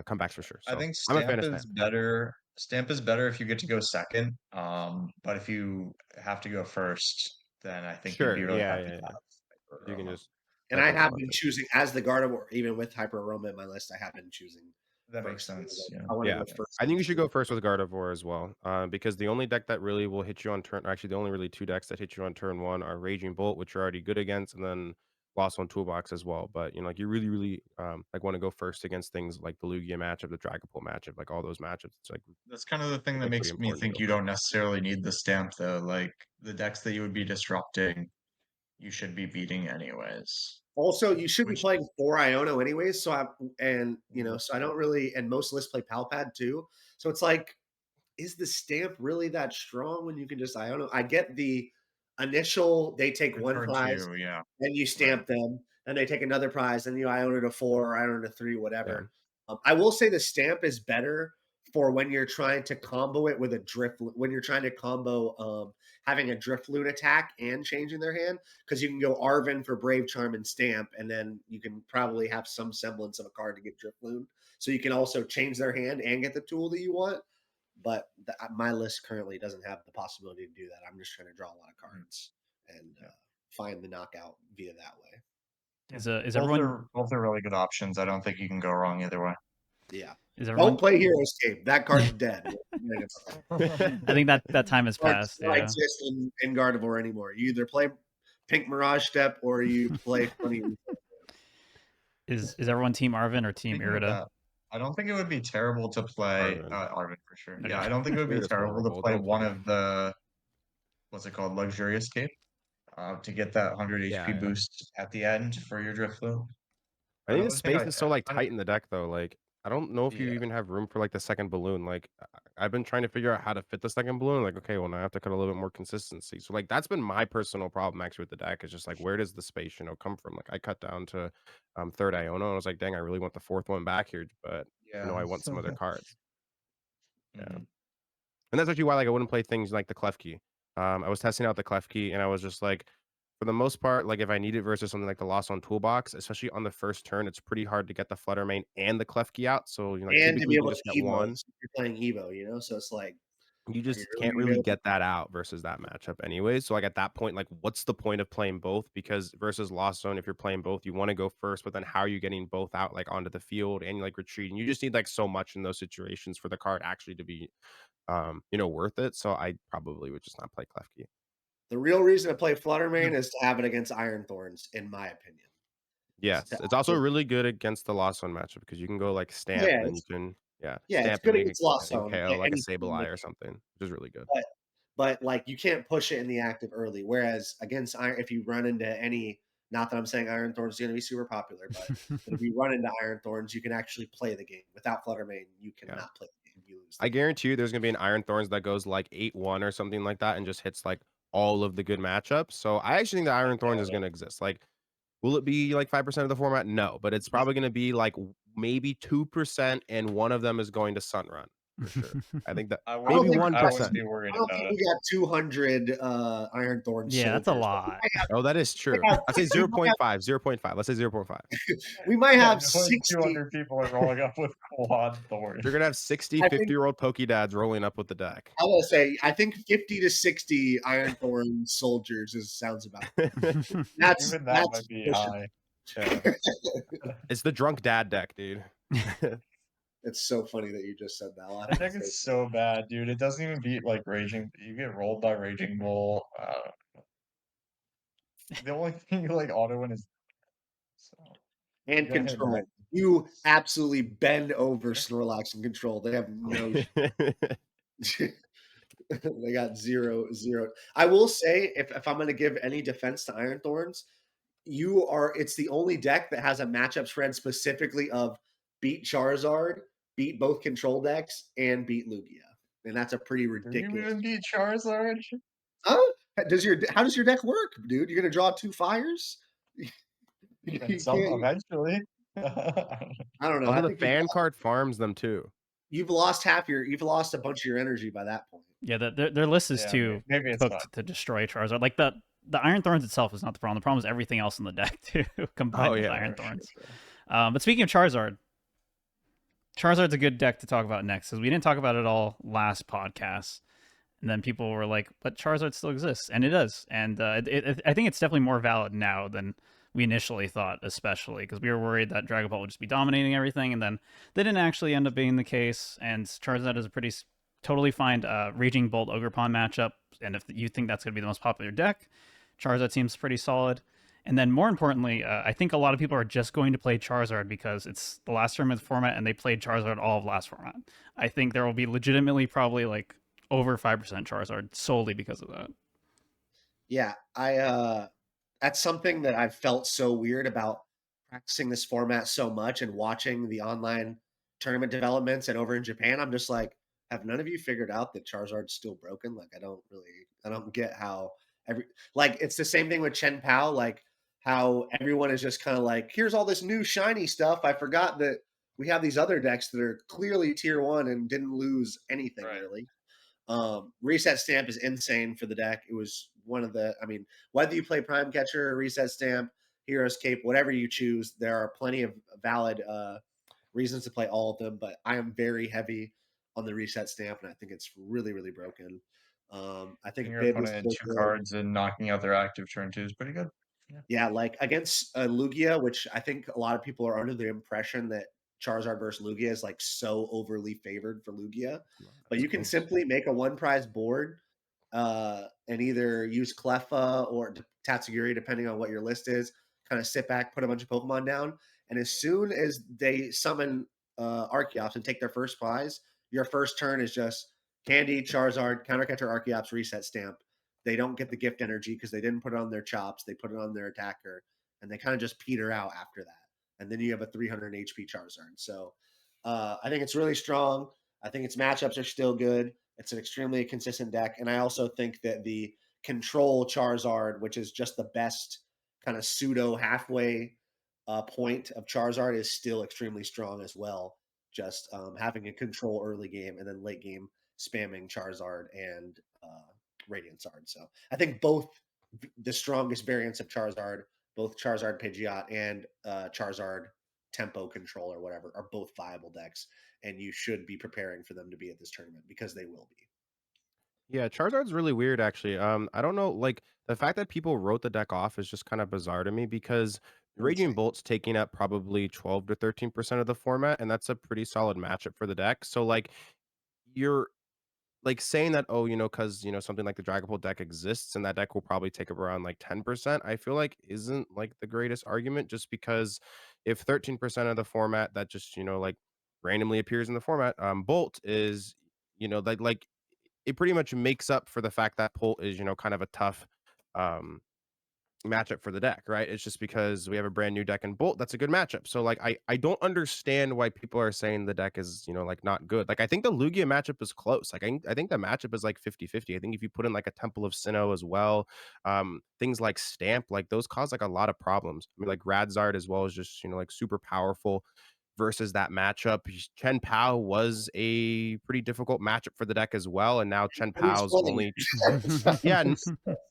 comebacks for sure. I So think I'm a fan stamp of is stamp. better. Stamp is better if you get to go second. But if you have to go first, then I think you'd be Sure. really Yeah. happy Yeah. to Yeah. have You can Roma. just And I hyper have Roma been thing. choosing as the Gardevoir, even with Hyper Aroma in my list, I have been choosing That makes first. sense. Yeah. I want to Yeah. go first I think you against should the go first with Gardevoir as well, because the only deck that really will hit you on turn actually, the only really 2 decks that hit you on turn 1 are Raging Bolt, which you're already good against, and then Lost on Toolbox as well, but, like, you really, really, like, wanna go first against things like the Lugia matchup, the Dragapult matchup, like, all those matchups. It's, That's kind of the thing like that a pretty makes me important to think go you first. don't necessarily need the stamp though. Like the decks that you would be disrupting, you should be beating anyways. Also, you should be Which playing 4 Iono anyways, so Mhm. so I don't really, and most lists play Palpad too. So it's like, is the stamp really that strong when you can just Iono? I get the initial, they take Good 1 turn prize, two, yeah. then you Right. stamp them, and they take another prize, and you Iono to 4 or Iono to 3, Yeah. whatever. I will say the stamp is better for when you're trying to combo it with a when you're trying to combo having a Driftloon attack and changing their hand, because you can go Arven for Brave Charm and stamp, and then you can probably have some semblance of a card to get Driftloon. So you can also change their hand and get the tool that you want. But my list currently doesn't have the possibility to do that. I'm just trying to draw a lot of cards and Yeah. find the knockout via that way. Is Both everyone are both are really good options. I don't think you can go wrong either way. Yeah. is Don't everyone play Heroescape. That card's dead. I think that time has Card does passed, not yeah. exist in Gardevoir anymore. You either play Pink Mirage Step or you play Funny. Is everyone team Arvin or team Speaking of Irida? that, I don't think it would be terrible to play Arvin. Arvin for sure. Yeah, Okay. I don't think it would be Weird is terrible to horrible, play don't play one it. of the what's it called, Luxurious Cape, to get that 100 Yeah, HP yeah. boost at the end for your Driftloon. I think the Another thing space is so, like, I don't tight in the deck, though, like, I don't know if you yeah. even have room for, like, the second balloon, like, I've been trying to figure out how to fit the second balloon, like, okay, well, now I have to cut a little bit more consistency, so, like, that's been my personal problem actually with the deck, is just, like, where does the space, come from? Like, I cut down to, 3rd Iono, and I was like, "Dang, I really want the 4th one back here, but, Yeah. I want some other cards." Yeah. Mhm. And that's actually why, like, I wouldn't play things like the Clef Key. I was testing out the Clef Key, and I was just like, for the most part, like, if I need it versus something like the Lost on Toolbox, especially on the first turn, it's pretty hard to get the Flutter Mane and the Clef Key out, so, like, And to typically be you can able to just get Evo, one. so you're playing Evo, so it's like, You are you just really can't gonna be really able to? get that out versus that matchup anyway, so, like, at that point, like, what's the point of playing both? Because versus Lost Zone, if you're playing both, you wanna go first, but then how are you getting both out, like, onto the field and, like, retreating? You just need, like, so much in those situations for the card actually to be, worth it, so I probably would just not play Clef Key. The real reason to play Fluttermane is to have it against Iron Thorns, in my opinion. Is to Yes, it's also actually, really good against the Lost Zone matchup because you can go, like, Stamp, yeah, and then you can it's Stamp good and make against Lost and Zone, KO, like, a anything in the Sableye or game. something, which is really good. But like you can't push it in the active early. Whereas against Iron, if you run into any, not that I'm saying Iron Thorns is going to be super popular, but if you run into Iron Thorns, you can actually play the game. Without Fluttermane, you Yeah. cannot play the game. You lose the I game. guarantee you there's gonna be an Iron Thorns that goes, like, 8-1 or something like that and just hits, like, all of the good matchups, so I actually think that Iron Thorns is gonna exist, like, will it be, like, 5% of the format? No, but it's probably gonna be, like, maybe 2%, and one of them is going to Sunrun, for sure. I think that I don't maybe think I we got. 1%. wouldn't be worried I don't about think it. we got 200 Iron Thorn Yeah, that's a soldiers. But lot. Oh, that is true. I'd say 0.5, 0.5, let's say 0.5. we might Yeah, have no way 60. 200 people are rolling up with quad You're thorns. gonna have 60 I think 50-year-old Pokédads rolling up with the deck. I will say I think 50 to 60 Iron Thorn soldiers sounds about. That's Even that might be pushing. high. Yeah. It's the drunk dad deck, dude. It's so funny that you just said that. I'll have That to deck say. is so bad, dude. It doesn't even beat like Raging. You get rolled by Raging Bull. The only thing you like auto win is so you And gotta hit control. back. You absolutely bend over Snorlax and control. They have no. They got zero, zero. I will say, if I'm going to give any defense to Iron Thorns, you are. It's the only deck that has a matchup spread specifically of beat Charizard, beat both control decks, and beat Lugia, and that's a pretty Do you ridiculous. even beat Charizard? Huh? How does your deck work, dude? You're going to draw 2 fires? And You some can't. eventually. I don't know. Also, I the think you fan card farms them too. you've lost a bunch of your energy by that point. Yeah, their list is Yeah, too maybe it's not. cooked to destroy Charizard. Like the Iron Thorns itself is not the problem. The problem is everything else in the deck too, Oh combined with yeah, Iron for sure, Thorns. sure. But speaking of Charizard, Charizard's a good deck to talk about next because we didn't talk about it all last podcast. And then people were like, "But Charizard still exists," and it does. And I think it's definitely more valid now than we initially thought, especially because we were worried that Dragapult would just be dominating everything, and then they didn't actually end up being the case. And Charizard is a pretty totally fine Raging Bolt Ogerpon matchup. And if you think that's going to be the most popular deck, Charizard seems pretty solid. And then more importantly, I think a lot of people are just going to play Charizard because it's the last tournament format and they played Charizard all of last format. I think there will be legitimately probably like over 5% Charizard solely because of that. Yeah, that's something that I've felt so weird about practicing this format so much and watching the online tournament developments and over in Japan. I'm just like, have none of you figured out that Charizard's still broken? Like, I don't get how like it's the same thing with Chen Pao, like how everyone is just kind of like, here's all this new shiny stuff. I forgot that we have these other decks that are clearly tier one and didn't lose anything Right. really. Reset Stamp is insane for the deck. It was one of the, I mean, whether you play Prime Catcher, Reset Stamp, Hero's Cape, whatever you choose, there are plenty of valid reasons to play all of them. But I am very heavy on the Reset Stamp, and I think it's really, really broken. I Putting think your Bib was opponent in still two good. cards and knocking out their active turn two is pretty good. Yeah. Yeah, like against Lugia, which I think a lot of people are under the impression that Charizard versus Lugia is like so overly favored for Lugia. Wow, But that's you can close. simply make a one prize board and either use Cleffa or Tatsugiri, depending on what your list is. Kind of sit back, put a bunch of Pokemon down, and as soon as they summon Archeops and take their first prize, your first turn is just Candy, Charizard, Countercatcher, Archeops, Reset Stamp. They don't get the gift energy because they didn't put it on their chops. They put it on their attacker, and they kind of just peter out after that. And then you have a 300 HP Charizard. So I think it's really strong. I think its matchups are still good. It's an extremely consistent deck, and I also think that the control Charizard, which is just the best kind of pseudo halfway point of Charizard, is still extremely strong as well. Just having a control early game and then late game spamming Charizard and Radiantzard. So I think both the strongest variants of Charizard, both Charizard Pidgeot and Charizard Tempo Control or whatever, are both viable decks, and you should be preparing for them to be at this tournament because they will be. Yeah, Charizard's really weird actually. I don't know, like the fact that people wrote the deck off is just kind of bizarre to me because Raging Insane. Bolt's taking up probably 12 to 13% of the format, and that's a pretty solid matchup for the deck. So like you're like saying that, oh, because something like the Dragapult deck exists and that deck will probably take up around like 10%, I feel like isn't like the greatest argument just because if 13% of the format that just, like randomly appears in the format, Bolt is, like it pretty much makes up for the fact that Pult is, kind of a tough um matchup for the deck, right? It's just because we have a brand new deck in Bolt that's a good matchup. So like I don't understand why people are saying the deck is, like not good. Like I think the Lugia matchup is close. Like I think the matchup is like 50-50. I think if you put in like a Temple of Sinnoh as well, things like Stamp, like those cause like a lot of problems. I mean like Radzard as well is just, like super powerful versus that matchup. Chen Pao was a pretty difficult matchup for the deck as well. And now Chen Nobody's Pao's playing only it. yeah,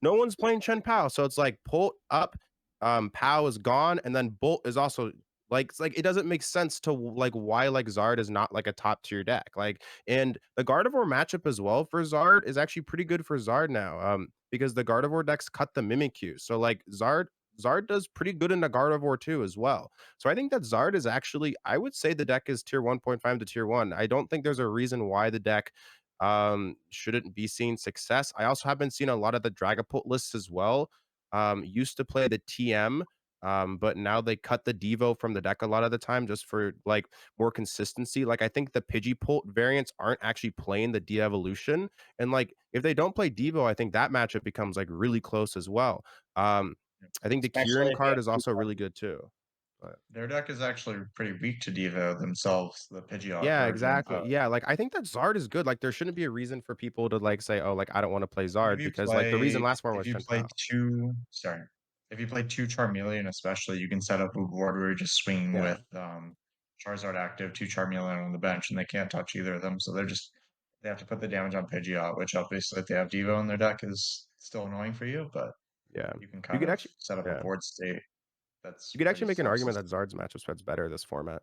no one's playing Chen Pao, so it's like Bolt up, Pao is gone, and then Bolt is also like it's like it doesn't make sense to like why like Zard is not like a top tier deck. Like, and the Gardevoir matchup as well for Zard is actually pretty good for Zard now, because the Gardevoir decks cut the Mimikyu. So like Zard does pretty good in the Gardevoir too as well. So I think that Zard is actually, I would say the deck is tier 1.5 to tier 1. I don't think there's a reason why the deck shouldn't be seeing success. I also have been seeing a lot of the Dragapult lists as well. Used to play the TM, but now they cut the Devo from the deck a lot of the time just for like more consistency. Like I think the Pidgeapult variants aren't actually playing the de-evolution. And like if they don't play Devo, I think that matchup becomes like really close as well. Um, I think the Especially Kieran if you card have is two also really cards. good too. But Their deck is actually pretty weak to Devo themselves, the Pidgeot yeah, version. exactly. Yeah, like, I think that Zard is good, like, there shouldn't be a reason for people to, like, say, "Oh, like, I don't wanna play Zard," because, like, the reason last one If was you Chen play Pao. if you play 2 Charmeleon especially, you can set up a board where you're just swinging Yeah. with, Charizard active, 2 Charmeleon on the bench, and they can't touch either of them, so they have to put the damage on Pidgeot, which obviously if they have Devo in their deck is still annoying for you, but Yeah. you can You kind could of actually set up a yeah. board state that's You could pretty actually make an argument that self-sustaining. Zard's matchup spread's better this format.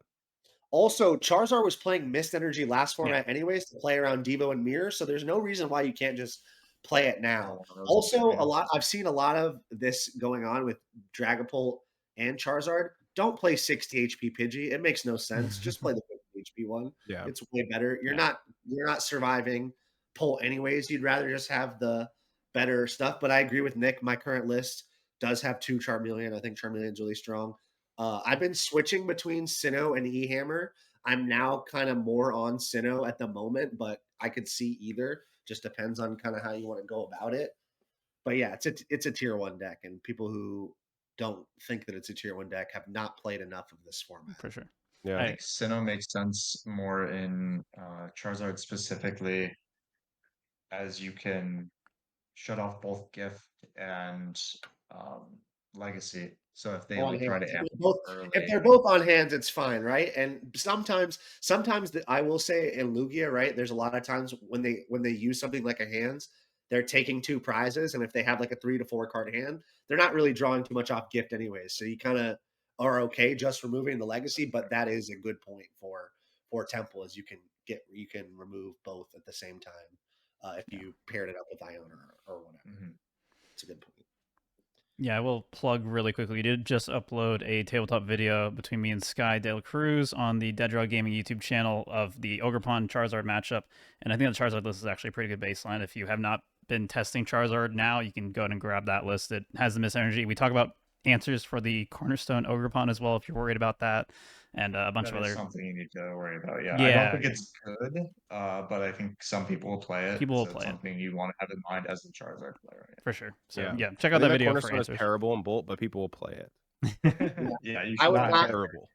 Also, Charizard was playing Mist Energy last Yeah, format anyways to play around Devo and Mirror, so there's no reason why you can't just play it now. Throw one of those in Also, between. I've seen a lot of this going on with Dragapult and Charizard. Don't play 60 HP Pidgey. It makes no sense. Just play the 50 HP one. Yeah. It's way better. yeah, You're not surviving pull anyways. You'd rather just have the better stuff. But I agree with Nick. My current list does have 2 Charmeleon. I think Charmeleon's really strong. I've been switching between Sinnoh and E-Hammer. I'm now kind of more on Sinnoh at the moment, but I could see either. Just depends on kind of how you want to go about it. But yeah, it's a tier 1 deck, and people who don't think that it's a tier 1 deck have not played enough of this format. for sure. Yeah. I I think Sinnoh makes sense more in Charizard specifically, as you can shut off both gift and legacy. So if they On like try hands. to amp Both, up early, if they're both on hands, it's fine, right? And sometimes I will say in Lugia, right? There's a lot of times when they use something like a hands, they're taking 2 prizes, and if they have like a 3 to 4 card hand, they're not really drawing too much off gift anyways. So you kind of are okay just removing the legacy, but that is a good point for Temple, is you can remove both at the same time if yeah. you paired it up with Iona or whatever. Mhm. It's a good point. Yeah, I will plug really quickly. We did just upload a tabletop video between me and Sky De La Cruz on the Dead Drug Gaming YouTube channel of the Ogerpon Charizard matchup. And I think the Charizard list is actually a pretty good baseline. If you have not been testing Charizard now, you can go ahead and grab that list. It has the Miss Energy. We talk about answers for the Cornerstone Ogerpon as well, if you're worried about that, and a bunch That of is other. something you need to worry about. Yeah, I don't Yeah, think it's good, but I think some people will play it, people will so it's play it something you want to have in mind as a Charizard player. for sure. So Yeah. yeah, check I out think that that video for Cornerstone is answers. terrible in Bolt, but people will play it. Yeah, yeah, you I should would not Not not get terrible.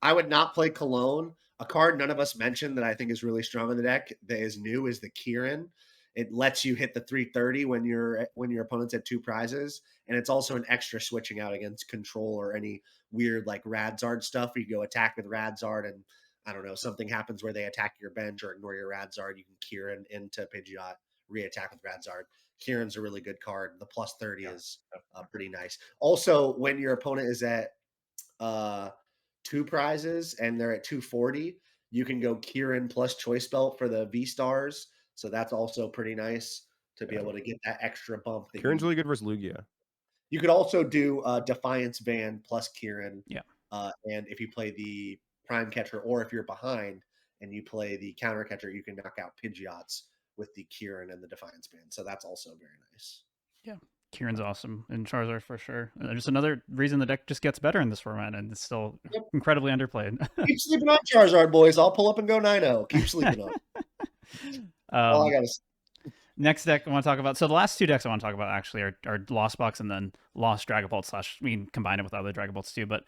I would not play Cologne. A card none of us mentioned that I think is really strong in the deck that is new is the Kieran. It lets you hit the 330 when your opponent's at 2 prizes, and it's also an extra switching out against control or any weird like Radzard stuff. Where you go attack with Radzard, and I don't know, something happens where they attack your bench or ignore your Radzard. You can Kieran into Pidgeot, re-attack with Radzard. Kieran's a really good card. The plus 30 yeah, is definitely. pretty nice. Also, when your opponent is at uh 2 prizes and they're at 240, you can go Kieran plus choice belt for the V stars. So that's also pretty nice to be Yeah. able to get that extra bump that Kieran's really good versus Lugia. you could also do Defiance Van plus Kieran. Yeah. And if you play the prime catcher, or if you're behind and you play the counter catcher, you can knock out Pidgeots with the Kieran and the Defiance Band. So that's also very nice. Yeah, Kieran's awesome in Charizard for sure. And there's another reason the deck just gets better in this format, and it's still Yep. incredibly underplayed. Keep sleeping on Charizard, boys. I'll pull up and go 9-0. Keep sleeping on. All I gotta say. Next deck I want to talk about. So the last 2 decks I want to talk about actually are Lost Box and then Lost Dragapult / we can combine it with other Dragapults too. But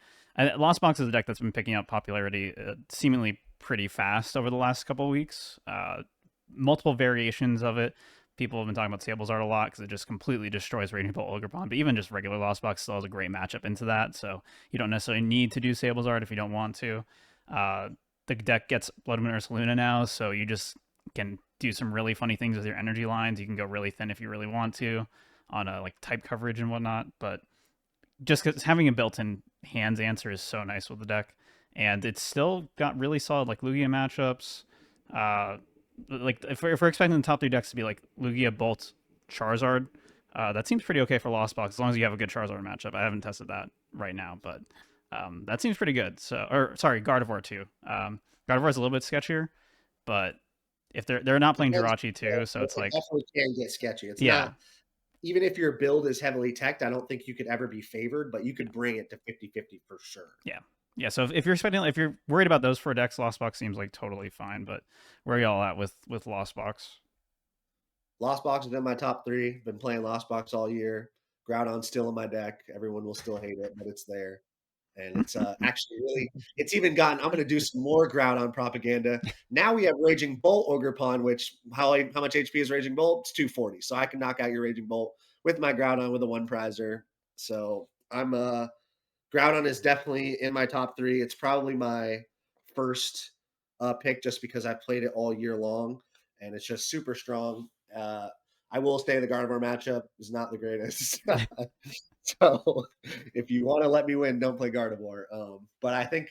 Lost Box is a deck that's been picking up popularity seemingly pretty fast over the last couple of weeks. Multiple variations of it. People have been talking about Sablezard a lot because it just completely destroys Raging Bolt Ogerpon. But even just regular Lost Box still has a great matchup into that. So you don't necessarily need to do Sablezard if you don't want to. The deck gets Blood Moon Ursaluna now, so you just can do some really funny things with your energy lines. You can go really thin if you really want to on a like type coverage and whatnot. But just because having a built-in hands answer is so nice with the deck, and it's still got really solid like Lugia matchups. Like if we're expecting the top 3 decks to be like Lugia, Bolt, Charizard, that seems pretty okay for Lost Box as long as you have a good Charizard matchup. I haven't tested that right now, but that seems pretty good. So, or sorry, Gardevoir too. Gardevoir is a little bit sketchier, but if they're not playing Jirachi too, so it's It like definitely can get sketchy. It's yeah, not, even if your build is heavily teched, I don't think you could ever be favored, but you could bring it to 50-50 for sure. yeah. So if you're expecting, if you're worried about those 4 decks, Lost Box seems like totally fine. But where are y'all at with Lost Box? Lost Box has been my top 3. Been playing Lost Box all year. Groudon's still in my deck. Everyone will still hate it, but it's there. And it's actually really, it's even gotten, I'm going to do some more Groudon propaganda. Now we have Raging Bolt Ogerpon, which, how much HP is Raging Bolt? It's 240. So I can knock out your Raging Bolt with my Groudon with a 1 prizer. So I'm Groudon is definitely in my top 3. It's probably my first pick just because I played it all year long, and it's just super strong. I will say the Gardevoir matchup is not the greatest. So if you want to let me win, don't play Gardevoir. But I think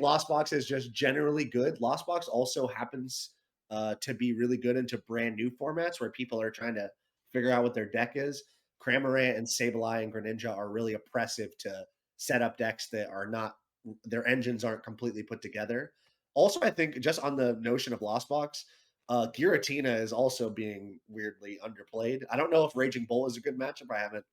Lost Box is just generally good. Lost Box also happens to be really good into brand new formats where people are trying to figure out what their deck is. Cramorant and Sableye and Greninja are really oppressive to set up decks that are not, their engines aren't completely put together. Also, I think just on the notion of Lost Box, Giratina is also being weirdly underplayed. I don't know if Raging Bull is a good matchup. I haven't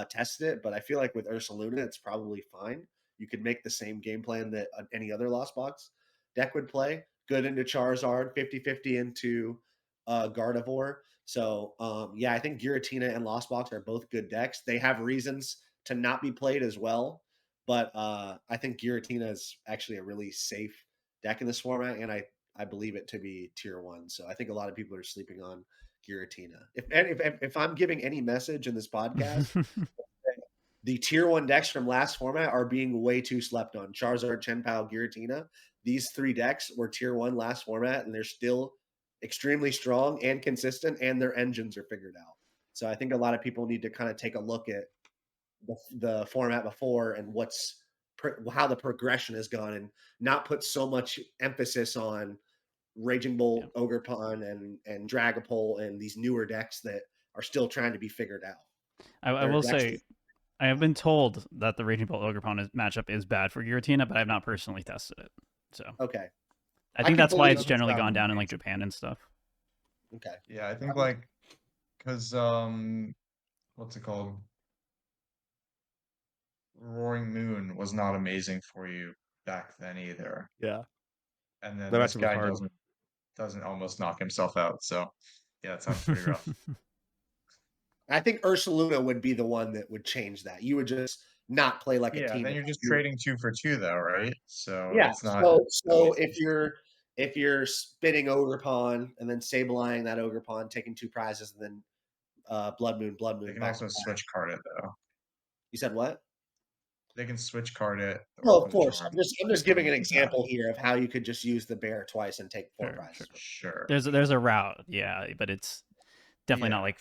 tested it, but I feel like with Ursaluna, it's probably fine. You could make the same game plan that any other Lost Box deck would play. Good into Charizard, 50-50 into Gardevoir. So, yeah, I think Giratina and Lost Box are both good decks. They have reasons to not be played as well, but I think Giratina is actually a really safe deck in this format, and I believe it to be tier 1. So I think a lot of people are sleeping on Giratina. If I'm giving any message in this podcast, the tier 1 decks from last format are being way too slept on. Charizard, Chen-Pao, Giratina. These 3 decks were tier 1 last format, and they're still extremely strong and consistent, and their engines are figured out. So I think a lot of people need to kind of take a look at the format before and how the progression has gone, and not put so much emphasis on Raging Bolt, Ogerpon, and Dragapult, and these newer decks that are still trying to be figured out. I will say, I have been told that the Raging Bolt Ogerpon matchup is bad for Giratina, but I have not personally tested it. So okay, I think that's why it's it. generally gone down in like Japan and stuff. Okay. Yeah, I think because what's it called? Roaring Moon was not amazing for you back then either. Yeah. And then That this matchup was guy hard. doesn't almost knock himself out. So yeah, it sounds pretty rough. I think Ursaluna would be the one that would change that. You would just not play like a Yeah, team. then you're just trading 2 for 2 though, right? So Yeah. it's not So if you're spinning Ogerpon and then Sableyeing that Ogerpon, taking 2 prizes, and then Blood Moon, they can back also to back. switch card it though. You said what? They can switch card it. No, of course. I'm just giving an example here of how you could just use the bear twice and take 4 prizes. Sure. There's a route, yeah, but it's definitely not Yeah. like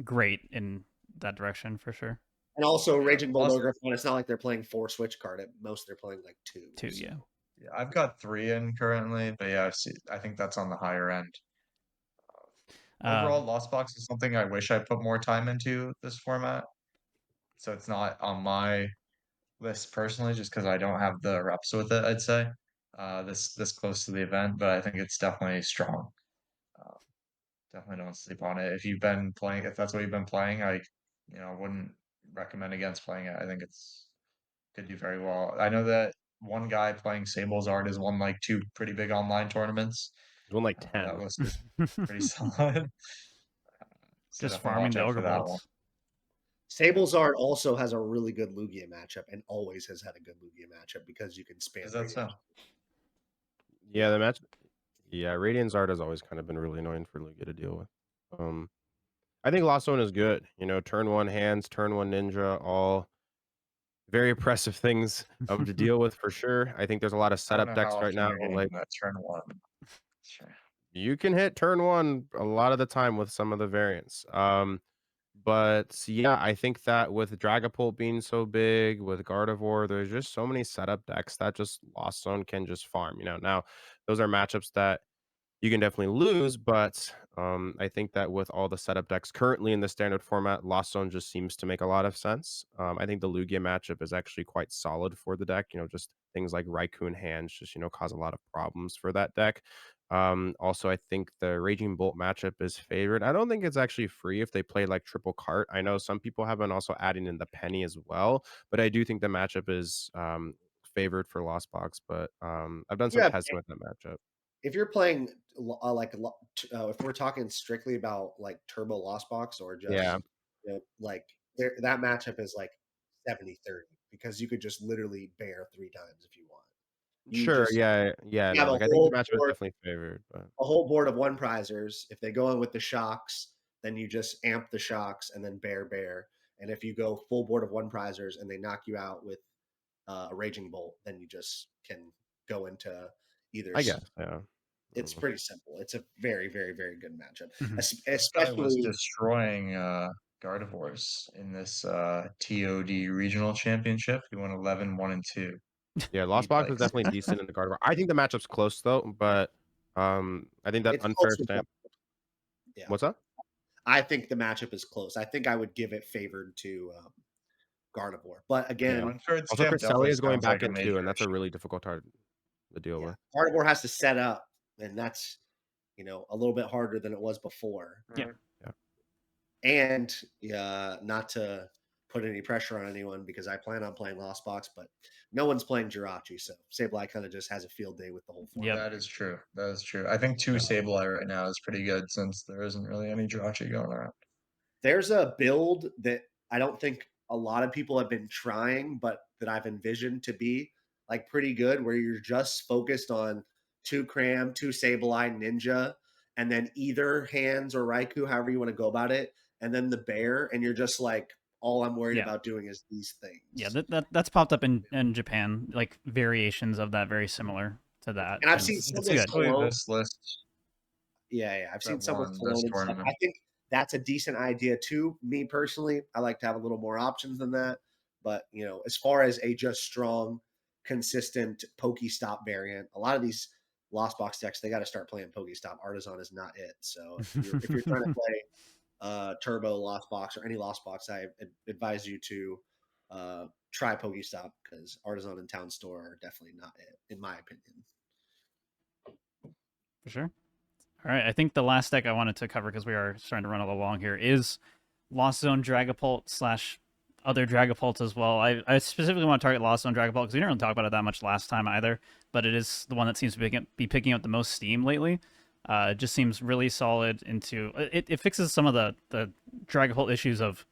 great in that direction for sure. And also, Yeah. Raging Bull Ogerpon, it's not like they're playing 4 switch card. At most, they're playing like 2. 2, so. yeah. Yeah, I've got 3 in currently, but yeah, I think that's on the higher end. Overall, Lost Box is something I wish I put more time into this format. So it's not on my list personally, just because I don't have the reps with it, I'd say. This close to the event, but I think it's definitely strong. Uh, Definitely don't sleep on it. If that's what you've been playing, I wouldn't recommend against playing it. I think it's could do very well. I know that one guy playing Sable's Art has won like 2 pretty big online tournaments. He won like That 10. list is pretty solid. So Just definitely farming watch the out Ogre for that one. Bolts. Sable's Art also has a really good Lugia matchup, and always has had a good Lugia matchup because you can spam. Is that so? Yeah, the match. Yeah, Radiant's Art has always kind of been really annoying for Lugia to deal with. I think Lost Zone is good. Turn 1 hands, turn 1 ninja, all very oppressive things to deal with for sure. I think there's a lot of I don't setup know decks how right often now. you're getting Like that turn 1. Sure. you can hit turn 1 a lot of the time with some of the variants. But yeah, I think that with Dragapult being so big, with Gardevoir, there's just so many setup decks that just Lost Zone can just farm. Now those are matchups that you can definitely lose, but I think that with all the setup decks currently in the standard format, Lost Zone just seems to make a lot of sense. I think the Lugia matchup is actually quite solid for the deck. Just things like Raikou hands just cause a lot of problems for that deck. Also, I think the Raging Bolt matchup is favored. I don't think it's actually free if they play like triple cart. I know some people have been also adding in the penny as well, but I do think the matchup is favored for Lost Box. But I've done some testing with that matchup. If you're playing if we're talking strictly about like Turbo Lost Box or just like that matchup is like 70-30 because you could just literally bear 3 times if you want. Sure, yeah. You have No, like, I think the matchup is definitely favored, but a whole board of 1 prizers. If they go in with the shocks, then you just amp the shocks and then bear. And if you go full board of 1 prizers and they knock you out with a Raging Bolt, then you just can go into either. I guess, yeah. It's pretty simple. It's a very, very, very good matchup, Mhm. This guy was especially. destroying Gardevoirs in this TOD regional championship. He won 11-1-2. Yeah, Beat Lost Box like was definitely 6. decent in the Gardevoir. I think the matchup's close though, but I think that It's unfair close with stamp. yeah. What's that? I think the matchup is close. I think I would give it favored to Gardevoir, but Yeah. again, One-third Also, stamp definitely Cresselia is going sounds like back a in too, major and that's a issue. really difficult card to deal yeah, with. Gardevoir has to set up, and that's a little bit harder than it was before. Yeah. Yeah. And not to put any pressure on anyone because I plan on playing Lost Box, but no one's playing Jirachi, so Sableye kind of just has a field day with the whole format. Yep. That is true. That is true. I think 2 Sableye right now is pretty good since there isn't really any Jirachi going around. There's a build that I don't think a lot of people have been trying, but that I've envisioned to be like pretty good, where you're just focused on 2 Cram, 2 Sableye, Ninja, and then either Hands or Raikou, however you want to go about it, and then the bear, and you're just like, all I'm worried Yeah. about doing is these things. Yeah, that's popped up in Japan, like variations of that, very similar to that. And I've And seen it's some with good. Basically, Cologne. this list Yeah. I've seen that some with won this Cologne and stuff. tournament. I think that's a decent idea too. Me personally, I like to have a little more options than that. But as far as a just strong, consistent Pokestop variant, a lot of these Lost Box decks, they got to start playing Pokestop. Artisan is not it. So if you're trying to play Turbo Lost Box or any Lost Box, I advise you to try Pokestop because Artisan and Town Store are definitely not it, in my opinion. For sure. All right, I think the last deck I wanted to cover because we are starting to run a little long here is Lost Zone Dragapult slash other Dragapults as well. I specifically want to target Lost Zone Dragapult because we didn't really talk about it that much last time either, but it is the one that seems to be picking up the most steam lately. It just seems really solid into it fixes some of the Dragapult issues of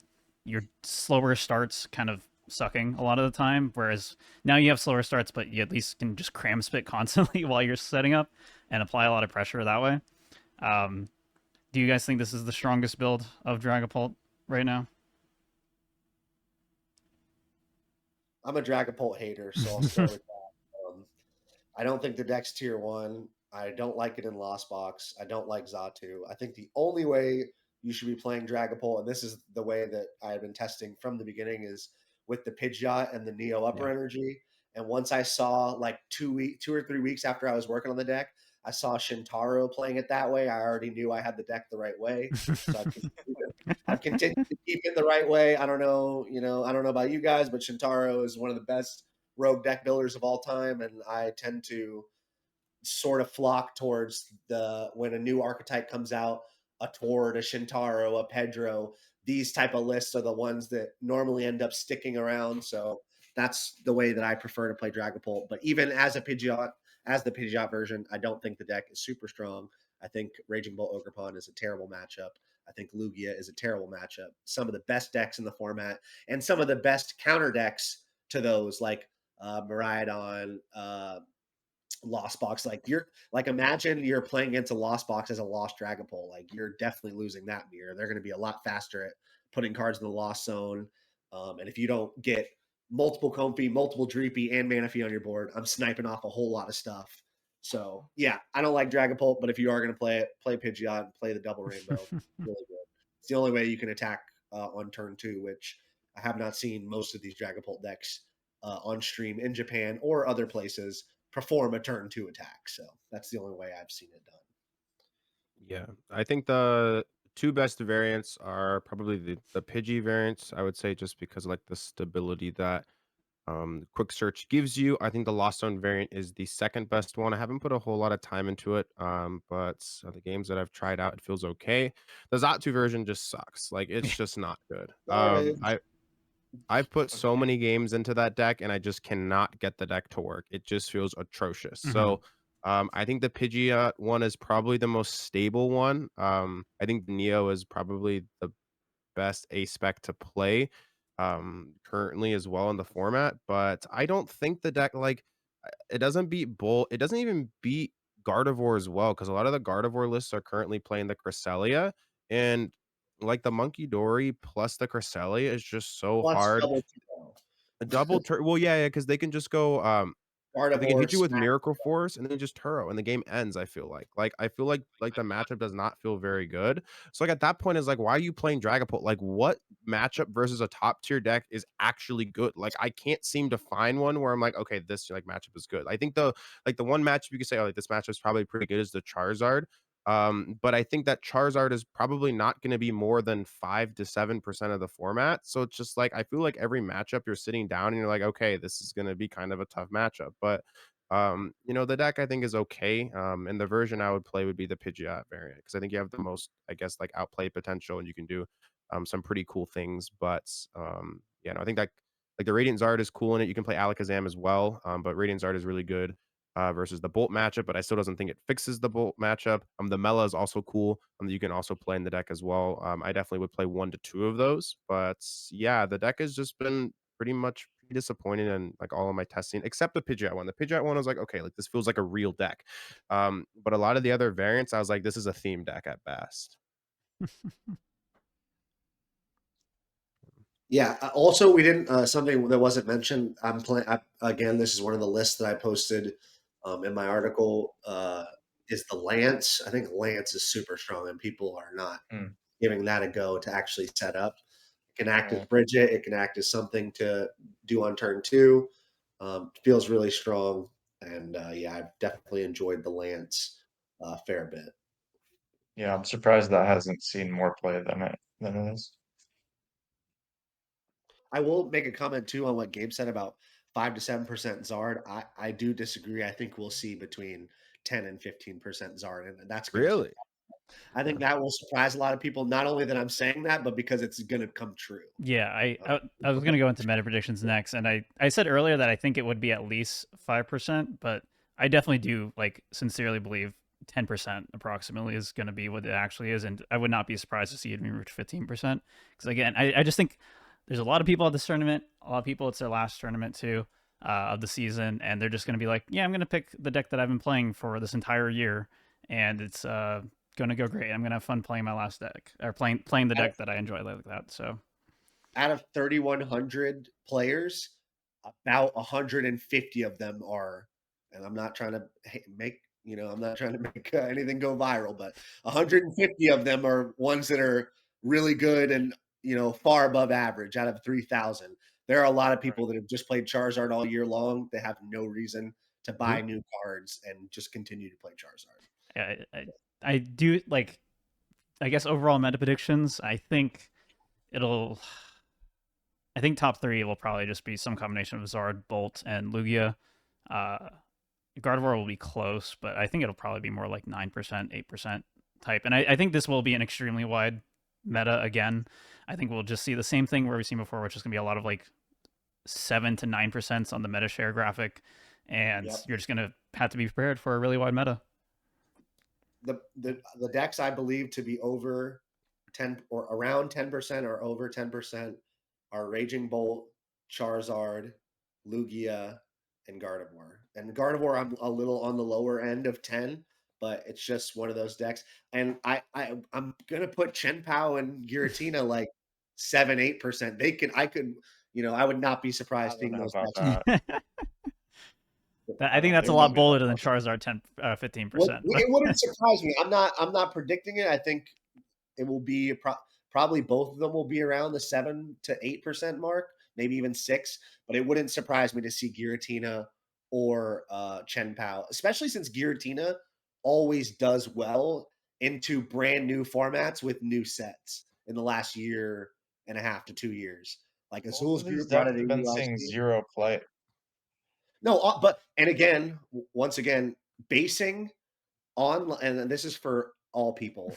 your slower starts kind of sucking a lot of the time, whereas now you have slower starts, but you at least can just cram spit constantly while you're setting up and apply a lot of pressure that way. Um, do you guys think this is the strongest build of Dragapult right now? I'm a Dragapult hater, so I'll start with that. I don't think the deck's tier 1. I don't like it in Lost Box. I don't like Xatu. I think the only way you should be playing Dragapult, and this is the way that I've been testing from the beginning, is with the Pidgeot and the Neo Upper Yeah. Energy. And once I saw like 2 or 3 weeks after I was working on the deck, I saw Shintaro playing it that way. I already knew I had the deck the right way. So I've continued to keep it the right way. I don't know, I don't know about you guys, but Shintaro is one of the best rogue deck builders of all time, and I tend to sort of flock towards when a new archetype comes out, a Tord, a Shintaro, a Pedro. These type of lists are the ones that normally end up sticking around. So that's the way that I prefer to play Dragapult. But even as the Pidgeot version, I don't think the deck is super strong. I think Raging Bolt Ogerpon is a terrible matchup. I think Lugia is a terrible matchup. Some of the best decks in the format and some of the best counter decks to those, like Miraidon, Lost Box. Imagine you're playing against a Lost Box as a Lost Dragapult. Like, you're definitely losing that mirror. They're going to be a lot faster at putting cards in the Lost Zone. And if you don't get multiple Comfy, multiple Dreepy, and Manaphy on your board, I'm sniping off a whole lot of stuff. So yeah, I don't like Dragapult, but if you are going to play it, play Pidgeot and play the Double Rainbow. Really good. It's the only way you can attack on turn 2, which I have not seen most of these Dragapult decks on stream in Japan or other places perform a turn 2 attack. So that's the only way I've seen it done. Yeah, I think the 2 best variants are probably the Pidgey variants, I would say, just because of like the stability that quick search gives you. I think the Lost Zone variant is the second best one. I haven't put a whole lot of time into it, but the games that I've tried out, it feels okay. The Xatu version just sucks. Like, it's just not good. I've put so many games into that deck, and I just cannot get the deck to work. It just feels atrocious. Mhm. So I think the Pidgeot one is probably the most stable one. I think Neo is probably the best A spec to play currently as well in the format, but I don't think the deck, like, it doesn't beat Bull. It doesn't even beat Gardevoir as well, because a lot of the Gardevoir lists are currently playing the Cresselia, and like the Monkey Dory plus the Cresselia is just so Plus hard. double 2. A double turn. Well, yeah, because they can just go. 'Cause they can Gardevoir, hit you with Smack. Miracle Force and then just Turo and the game ends, I feel like. I feel like the matchup does not feel very good. So, like, at that point, it's like, why are you playing Dragapult? Like, what matchup versus a top tier deck is actually good? Like, I can't seem to find one where I'm like, "Okay, this, like, matchup is good." I think the one matchup you could say, "Oh, like, this matchup is probably pretty good," is the Charizard. But I think that Charizard is probably not gonna be more than 5 to 7% of the format. So it's just like I feel like every matchup you're sitting down and you're like, okay, this is gonna be kind of a tough matchup. But the deck I think is okay. And the version I would play would be the Pidgeot variant because I think you have the most, I guess, like outplay potential and you can do some pretty cool things. But yeah, no, I think that like the Radiant Zard is cool in it. You can play Alakazam as well, but Radiant Zard is really good versus the Bolt matchup, but I still doesn't think it fixes the Bolt matchup. The Mela is also cool. You can also play in the deck as well. I definitely would play 1 to 2 of those, but yeah, the deck has just been pretty much pretty disappointing in like all of my testing, except the Pidgeot one. The Pidgeot one I was like, okay, like this feels like a real deck. But a lot of the other variants, I was like, this is a theme deck at best. Yeah. Also, we didn't something that wasn't mentioned. I'm playing again. This is one of the lists that I posted in my article. Is the Lance? I think Lance is super strong, and people are not Mm, giving that a go to actually set up. It can act as right. Bridget. It can act as something to do on turn two. Feels really strong, and yeah, I've definitely enjoyed the Lance a fair bit. Yeah, I'm surprised that hasn't seen more play than it is. I will make a comment too on what Gabe said about 5 to 7% Zard. I do disagree. I think we'll see between 10 and 15% Zard, and that's going to. Really? I think that will surprise a lot of people. Not only that I'm saying that, but because it's going to come true. Yeah, Uh, I was gonna go into meta predictions next, and I said earlier that I think it would be at least 5%, but I definitely do like sincerely believe 10% approximately is gonna be what it actually is, and I would not be surprised to see it reach 15%. Because again, I just think there's a lot of people at this tournament, a lot of people it's their last tournament too of the season, and they're just gonna be like, yeah, I'm gonna pick the deck that I've been playing for this entire year, and it's gonna go great. I'm gonna have fun playing my last deck or playing the out, deck that I enjoy like that. So. out of 3,100 players, about 150 of them are, and I'm not trying to make, I'm not trying to make anything go viral, but 150 of them are ones that are really good and, far above average out of 3,000. There are a lot of Right. people that have just played Charizard all year long. They have no reason to Mhm. buy new cards and just continue to play Charizard. I do like. I guess overall meta predictions. It'll. I think top three will probably just be some combination of Zard, Bolt, and Lugia. Uh, Gardevoir will be close, but I think it'll probably be more like 9%, 8% type. And I think this will be an extremely wide meta again. I think we'll just see the same thing where we've seen before, which is gonna be a lot of like 7 to 9% on the meta share graphic, and Yep. you're just gonna have to be prepared for a really wide meta. The decks I believe to be over 10 or around 10% or over 10% are Raging Bolt, Charizard, Lugia, and Gardevoir. And Gardevoir, I'm a little on the lower end of 10, but it's just one of those decks. And I'm gonna put Chen Pao and Giratina like 7, 8%. I would not be I surprised don't seeing know those about decks. that. I I think don't that's a think they'll lot be that bolder than low. Charizard 15%. It wouldn't surprise me. I'm not predicting it. I think it will be probably both of them will be around the 7 to 8% mark, maybe even 6. But it wouldn't surprise me to see Giratina or Chen Pao, especially since Giratina always does well into brand new formats with new sets in the last year and a half to 2 years. Like Both Azul's of these group brought decks it have been seeing AUIC. zero play. No, but and again, once again, basing on, and this is for all people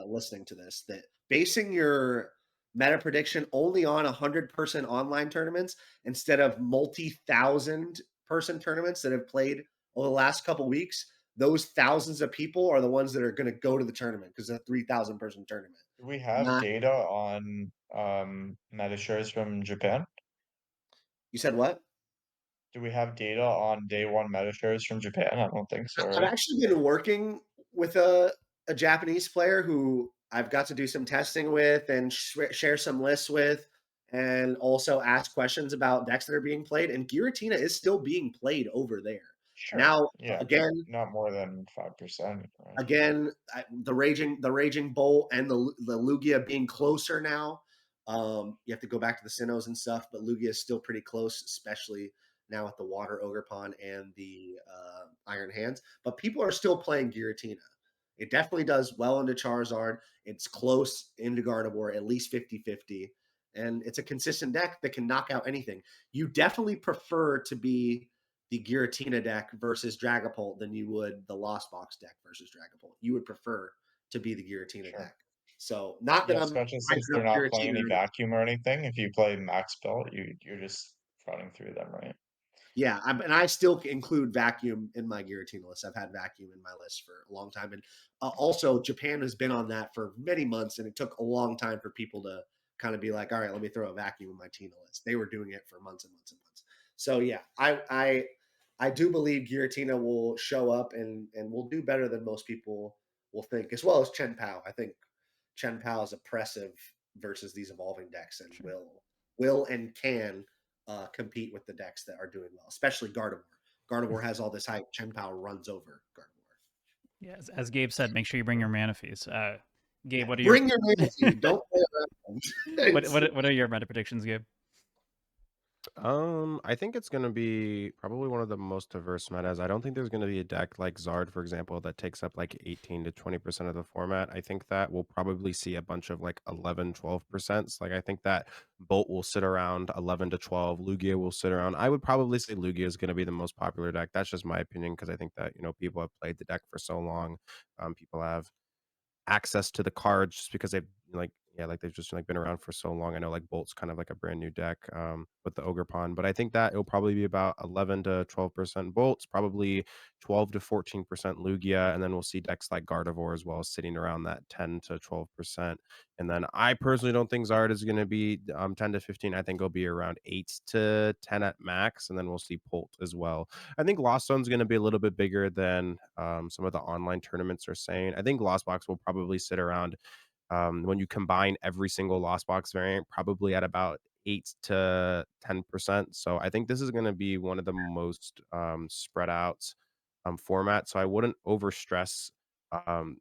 listening to this, that basing your meta prediction only on 100-person online tournaments instead of multi-thousand person tournaments that have played over the last couple weeks, those thousands of people are the ones that are going to go to the tournament because it's a 3,000-person tournament. Do we have Not, data on meta shares from Japan? you said what? Do we have data on day one meta shares from Japan? I don't think so, I've right? actually been working with a Japanese player who I've got to do some testing with and share some lists with. and also ask questions about decks that are being played. And Giratina is still being played over there. Sure. Now, Yeah, but again, not more than 5%, right? the raging bolt and the Lugia being closer now. You have to go back to the Sinnohs and stuff, but Lugia is still pretty close, especially now with the Water Ogre Pond and the Iron Hands. But people are still playing Giratina. It definitely does well into Charizard. It's close into Gardevoir, at least 50-50. And it's a consistent deck that can knock out anything. You definitely prefer to be the Giratina deck versus Dragapult than you would the Lost Box deck versus Dragapult. You would prefer to be the Giratina Sure. deck. So not that Yeah, I'm especially since hyping they're up not playing Giratina any or anything. vacuum or anything. If you play max build, you're just running through them, right? Yeah, and I still include Vacuum in my Giratina list. I've had Vacuum in my list for a long time, and also Japan has been on that for many months, and it took a long time for people to kind of be like, "All right, let me throw a Vacuum in my Tina list." They were doing it for months and months and months. So yeah, I do believe Giratina will show up and will do better than most people will think, as well as Chen Pao. I think Chen Pao is oppressive versus these evolving decks, and Sure. will and can compete with the decks that are doing well, especially Gardevoir. Gardevoir has all this hype. Chen Pao runs over Gardevoir. Yeah, as Gabe said, make sure you bring your mana fees. Gabe, Yeah, what are your bring your mana feed. Don't play around. what are your meta predictions, Gabe? I think it's gonna be probably one of the most diverse metas. I don't think there's gonna be a deck like Zard, for example, that takes up like 18 to 20% of the format. I think that we'll probably see a bunch of like 11, 12%. Like I think that Bolt will sit around 11 to 12. Lugia will sit around. I would probably say Lugia is gonna be the most popular deck. That's just my opinion because I think that, people have played the deck for so long. People have access to the cards just because they've like yeah, like they've just like been around for so long. I know like Bolt's kind of like a brand new deck with the Ogre Pond, but I think that it'll probably be about 11 to 12% Bolts, probably 12 to 14% Lugia, and then we'll see decks like Gardevoir as well sitting around that 10 to 12%. And then I personally don't think Zard is going to be 10 to 15. I think it'll be around 8 to 10 at max, and then we'll see Polt as well. I think Lost Zone's going to be a little bit bigger than some of the online tournaments are saying. I think Lost Box will probably sit around when you combine every single Lost Box variant, probably at about 8 to 10%. So I think this is going to be one of the most spread out formats. So I wouldn't overstress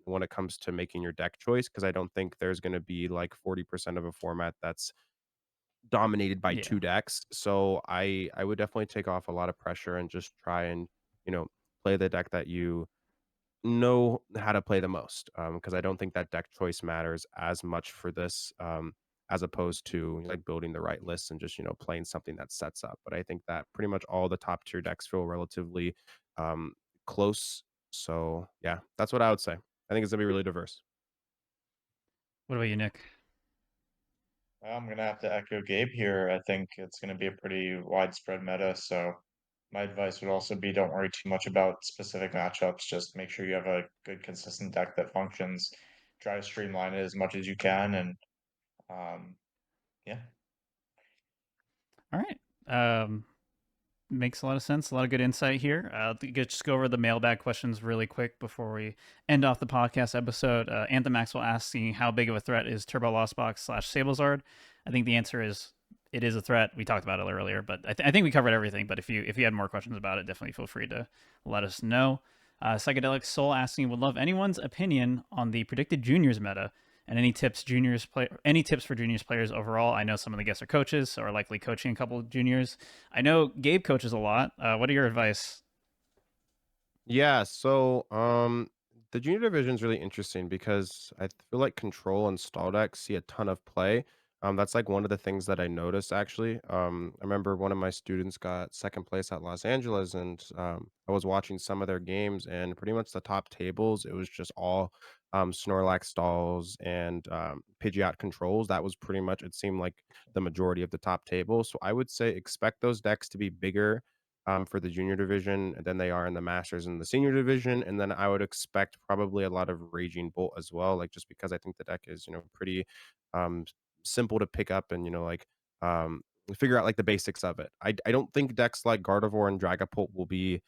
when it comes to making your deck choice because I don't think there's going to be like 40% of a format that's dominated by Yeah. two decks. So I would definitely take off a lot of pressure and just try and you know play the deck that you know how to play the most, because I don't think that deck choice matters as much for this, as opposed to like building the right lists and just playing something that sets up. But I think that pretty much all the top tier decks feel relatively um, close. So yeah, that's what I would say. I think it's gonna be really diverse. What about you, Nick? I'm gonna have to echo Gabe here. I think it's gonna be a pretty widespread meta, so my advice would also be don't worry too much about specific matchups. Just make sure you have a good, consistent deck that functions. Try to streamline it as much as you can, and um, yeah. All right. Makes a lot of sense. A lot of good insight here. Just go over the mailbag questions really quick before we end off the podcast episode. Anthem Maxwell asking how big of a threat is Turbo Lost Box / Sablezard. I think the answer is it is a threat. We talked about it earlier, but I think we covered everything. But if you had more questions about it, definitely feel free to let us know. Psychedelic Soul asking would love anyone's opinion on the predicted juniors meta and any tips for juniors players overall. I know some of the guests are coaches, so are likely coaching a couple of juniors. I know Gabe coaches a lot. What are your advice? Yeah, so the junior division is really interesting because I feel like control and stall decks see a ton of play. That's like one of the things that I noticed actually. I remember one of my students got second place at Los Angeles, and I was watching some of their games, and pretty much the top tables, it was just all Snorlax stalls and Pidgeot controls. That was pretty much it seemed like the majority of the top tables. So I would say expect those decks to be bigger for the junior division than they are in the masters and the senior division. And then I would expect probably a lot of Raging Bolt as well, like just because I think the deck is, pretty um, simple to pick up and, um, figure out like the basics of it. I don't think decks like Gardevoir and Dragapult will be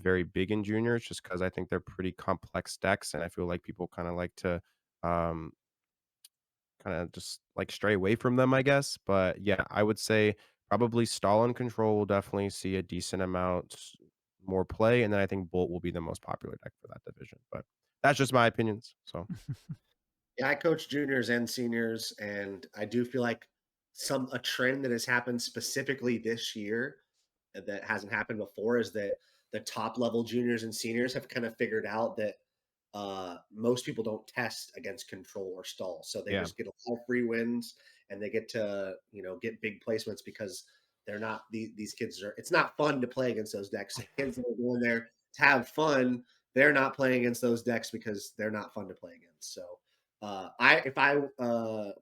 very big in juniors just because I think they're pretty complex decks. And I feel like people kind of like to um, kind of just like stray away from them, I guess. But yeah, I would say probably Stall and Control will definitely see a decent amount more play, and then I think Bolt will be the most popular deck for that division. But that's just my opinions. So Yeah, I coach juniors and seniors, and I do feel like a trend that has happened specifically this year that hasn't happened before is that the top level juniors and seniors have kind of figured out that most people don't test against control or stall, so they yeah, just get a lot of free wins and they get to get big placements because they're not these kids are. It's not fun to play against those decks. Kids that are going there to have fun, they're not playing against those decks because they're not fun to play against. So if I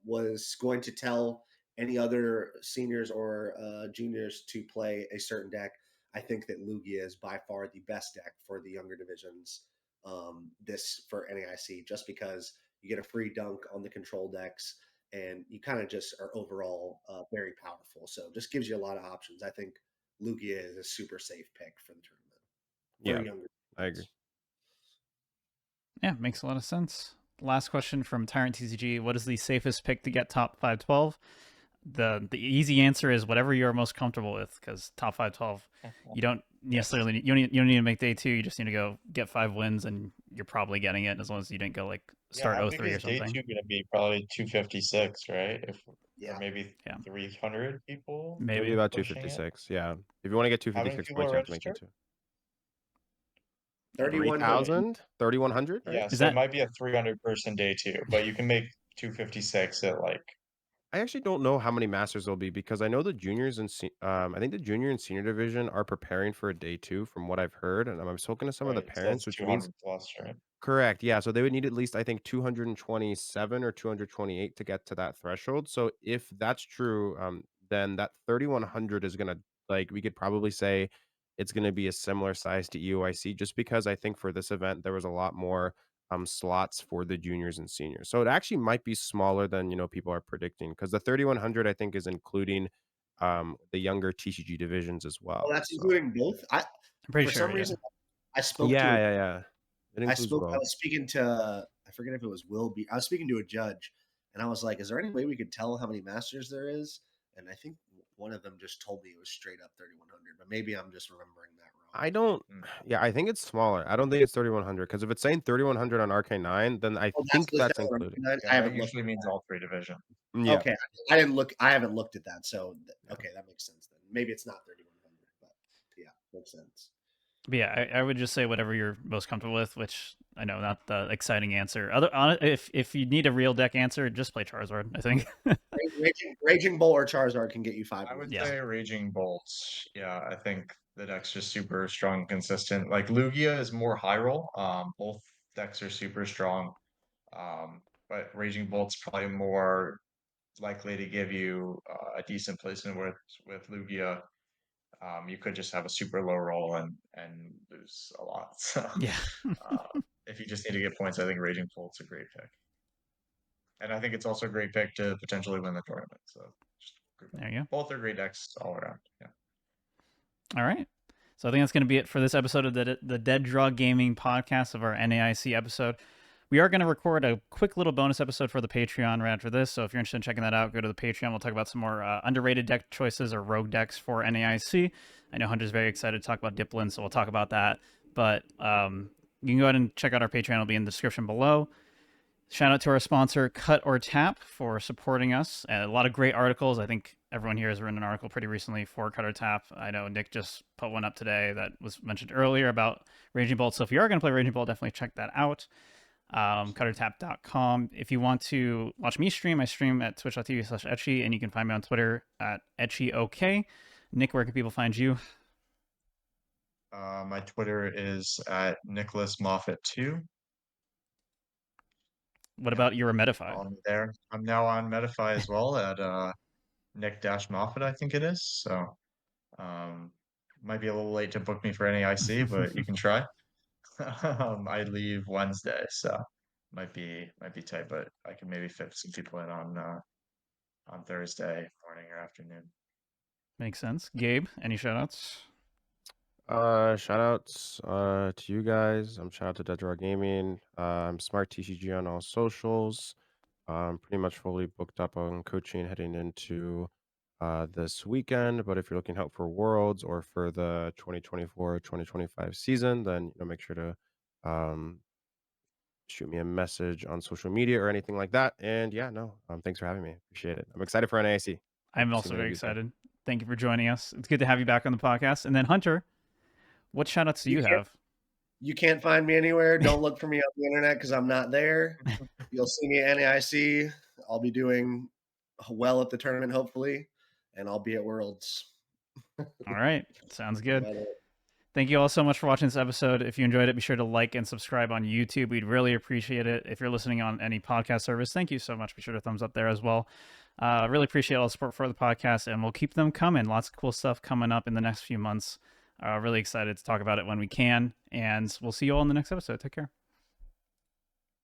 was going to tell any other seniors or juniors to play a certain deck, I think that Lugia is by far the best deck for the younger divisions. This for NAIC, just because you get a free dunk on the control decks, and you kind of just are overall very powerful. So just gives you a lot of options. I think Lugia is a super safe pick for the tournament for yeah, younger I agree. divisions. Yeah, makes a lot of sense. Last question from Tyrant TCG: what is the safest pick to get top 512? The easy answer is whatever you're most comfortable with, because top 512, you don't necessarily you don't need to make day 2. You just need to go get 5 wins, and you're probably getting it as long as you didn't go like Yeah, start how oh big 3 or is day something. two gonna be? Probably 256, right? Or Yeah, maybe Yeah, 300 people It'll be maybe. about pushing it. 256. Yeah, if you want to get How many 256 people points, are you have to make registered? it to 3100. 3,100, right? Yeah, Is so it that might be a 300 person day two, but you can make 256 at like, I actually don't know how many masters there'll be because I know the juniors and I think the junior and senior division are preparing for a day 2 from what I've heard, and I'm spoken to some of the right? So parents, that's which means 200 plus, right? correct, yeah, so they would need at least, I think, 227 or 228 to get to that threshold, so if that's true, then that 3,100 is gonna like, we could probably say it's gonna be a similar size to EOIC just because I think for this event, there was a lot more, slots for the juniors and seniors, so it actually might be smaller than, people are predicting because the 3,100, I think, is including, the younger TCG divisions as Oh, well, that's so including both. I'm pretty For some sure. Yeah. reason, I spoke to yeah, a yeah, yeah. It includes I both. was speaking to, I forget if it was Will be I was speaking to a judge, and I was like, "Is there any way we could tell how many masters there is?" And I think one of them just told me it was straight up 3,100, but maybe I'm just remembering that wrong. I don't Mm. yeah, I think it's smaller. I don't think it's 3,100 because if it's saying 3,100 on Arcane 9, then I Oh, think that's that's what including. Yeah, I that haven't looked. usually means all three division. Yeah, Okay, I didn't look. I haven't looked at that, so yeah. okay, that makes sense then. Maybe it's not 3,100, but yeah, makes sense. But yeah, I would just say whatever you're most comfortable with, which I know not the exciting answer. If you need a real deck answer, just play Charizard, I think. Raging Bull or Charizard can get you 5 I would wins. Yeah. say Raging Bolts. Yeah, I think the deck's just super strong and consistent. Like Lugia is more high roll. Both decks are super strong. But Raging Bolt's probably more likely to give you a decent placement with Lugia. You could just have a super low roll and lose a lot. So Yeah. uh, if you just need to get points, I think Raging Bolt's a great pick. And I think it's also a great pick to potentially win the tournament. So just There you go. both are great decks all around. Yeah. All right. So I think that's going to be it for this episode of the Dead Draw Gaming podcast of our NAIC episode. We are going to record a quick little bonus episode for the Patreon right after this. So if you're interested in checking that out, go to the Patreon. We'll talk about some more underrated deck choices or rogue decks for NAIC. I know Hunter's very excited to talk about Diplin, so we'll talk about that. But you can go ahead and check out our Patreon. It'll be in the description below. Shout out to our sponsor, Cut or Tap, for supporting us. A lot of great articles. I think everyone here has written an article pretty recently for Cut or Tap. I know Nick just put one up today that was mentioned earlier about Raging Bolt. So if you are going to play Raging Bolt, definitely check that out. Cuttertap.com. If you want to watch me stream, I stream at twitch.tv/Etchy, and you can find me on Twitter at EtchyOK. Nick, where can people find you? My Twitter is at Nicholas Moffitt 2. What Yeah, about your Medify? follow me there. I'm now on Medify as well at Nick-Moffitt, I think it is. So um, might be a little late to book me for NAIC, but you can try. I leave Wednesday, so might be tight, but I can maybe fit some people in on Thursday morning or afternoon. Makes sense. Gabe, any shoutouts? Shout outs to you guys. Shout out to Dead Draw Gaming. I'm Smart TCG on all socials. Pretty much fully booked up on coaching heading into this weekend. But if you're looking out for Worlds or for the 2024-2025 season, then make sure to um, shoot me a message on social media or anything like that. And yeah, no, thanks for having me. Appreciate it. I'm excited for NAIC. Hope I'm to see also many very of you there. excited. Thank you for joining us. It's good to have you back on the podcast. And then Hunter, what shout outs do You you can't have? you can't find me anywhere. Don't look for me on the internet because I'm not there. You'll see me at NAIC. I'll be doing well at the tournament, hopefully, and I'll be at Worlds. All right. Sounds good. But, Thank you all so much for watching this episode. If you enjoyed it, be sure to like and subscribe on YouTube. We'd really appreciate it. If you're listening on any podcast service, thank you so much. Be sure to thumbs up there as well. Really appreciate all the support for the podcast, and we'll keep them coming. Lots of cool stuff coming up in the next few months. Really excited to talk about it when we can, and we'll see you all in the next episode. Take care.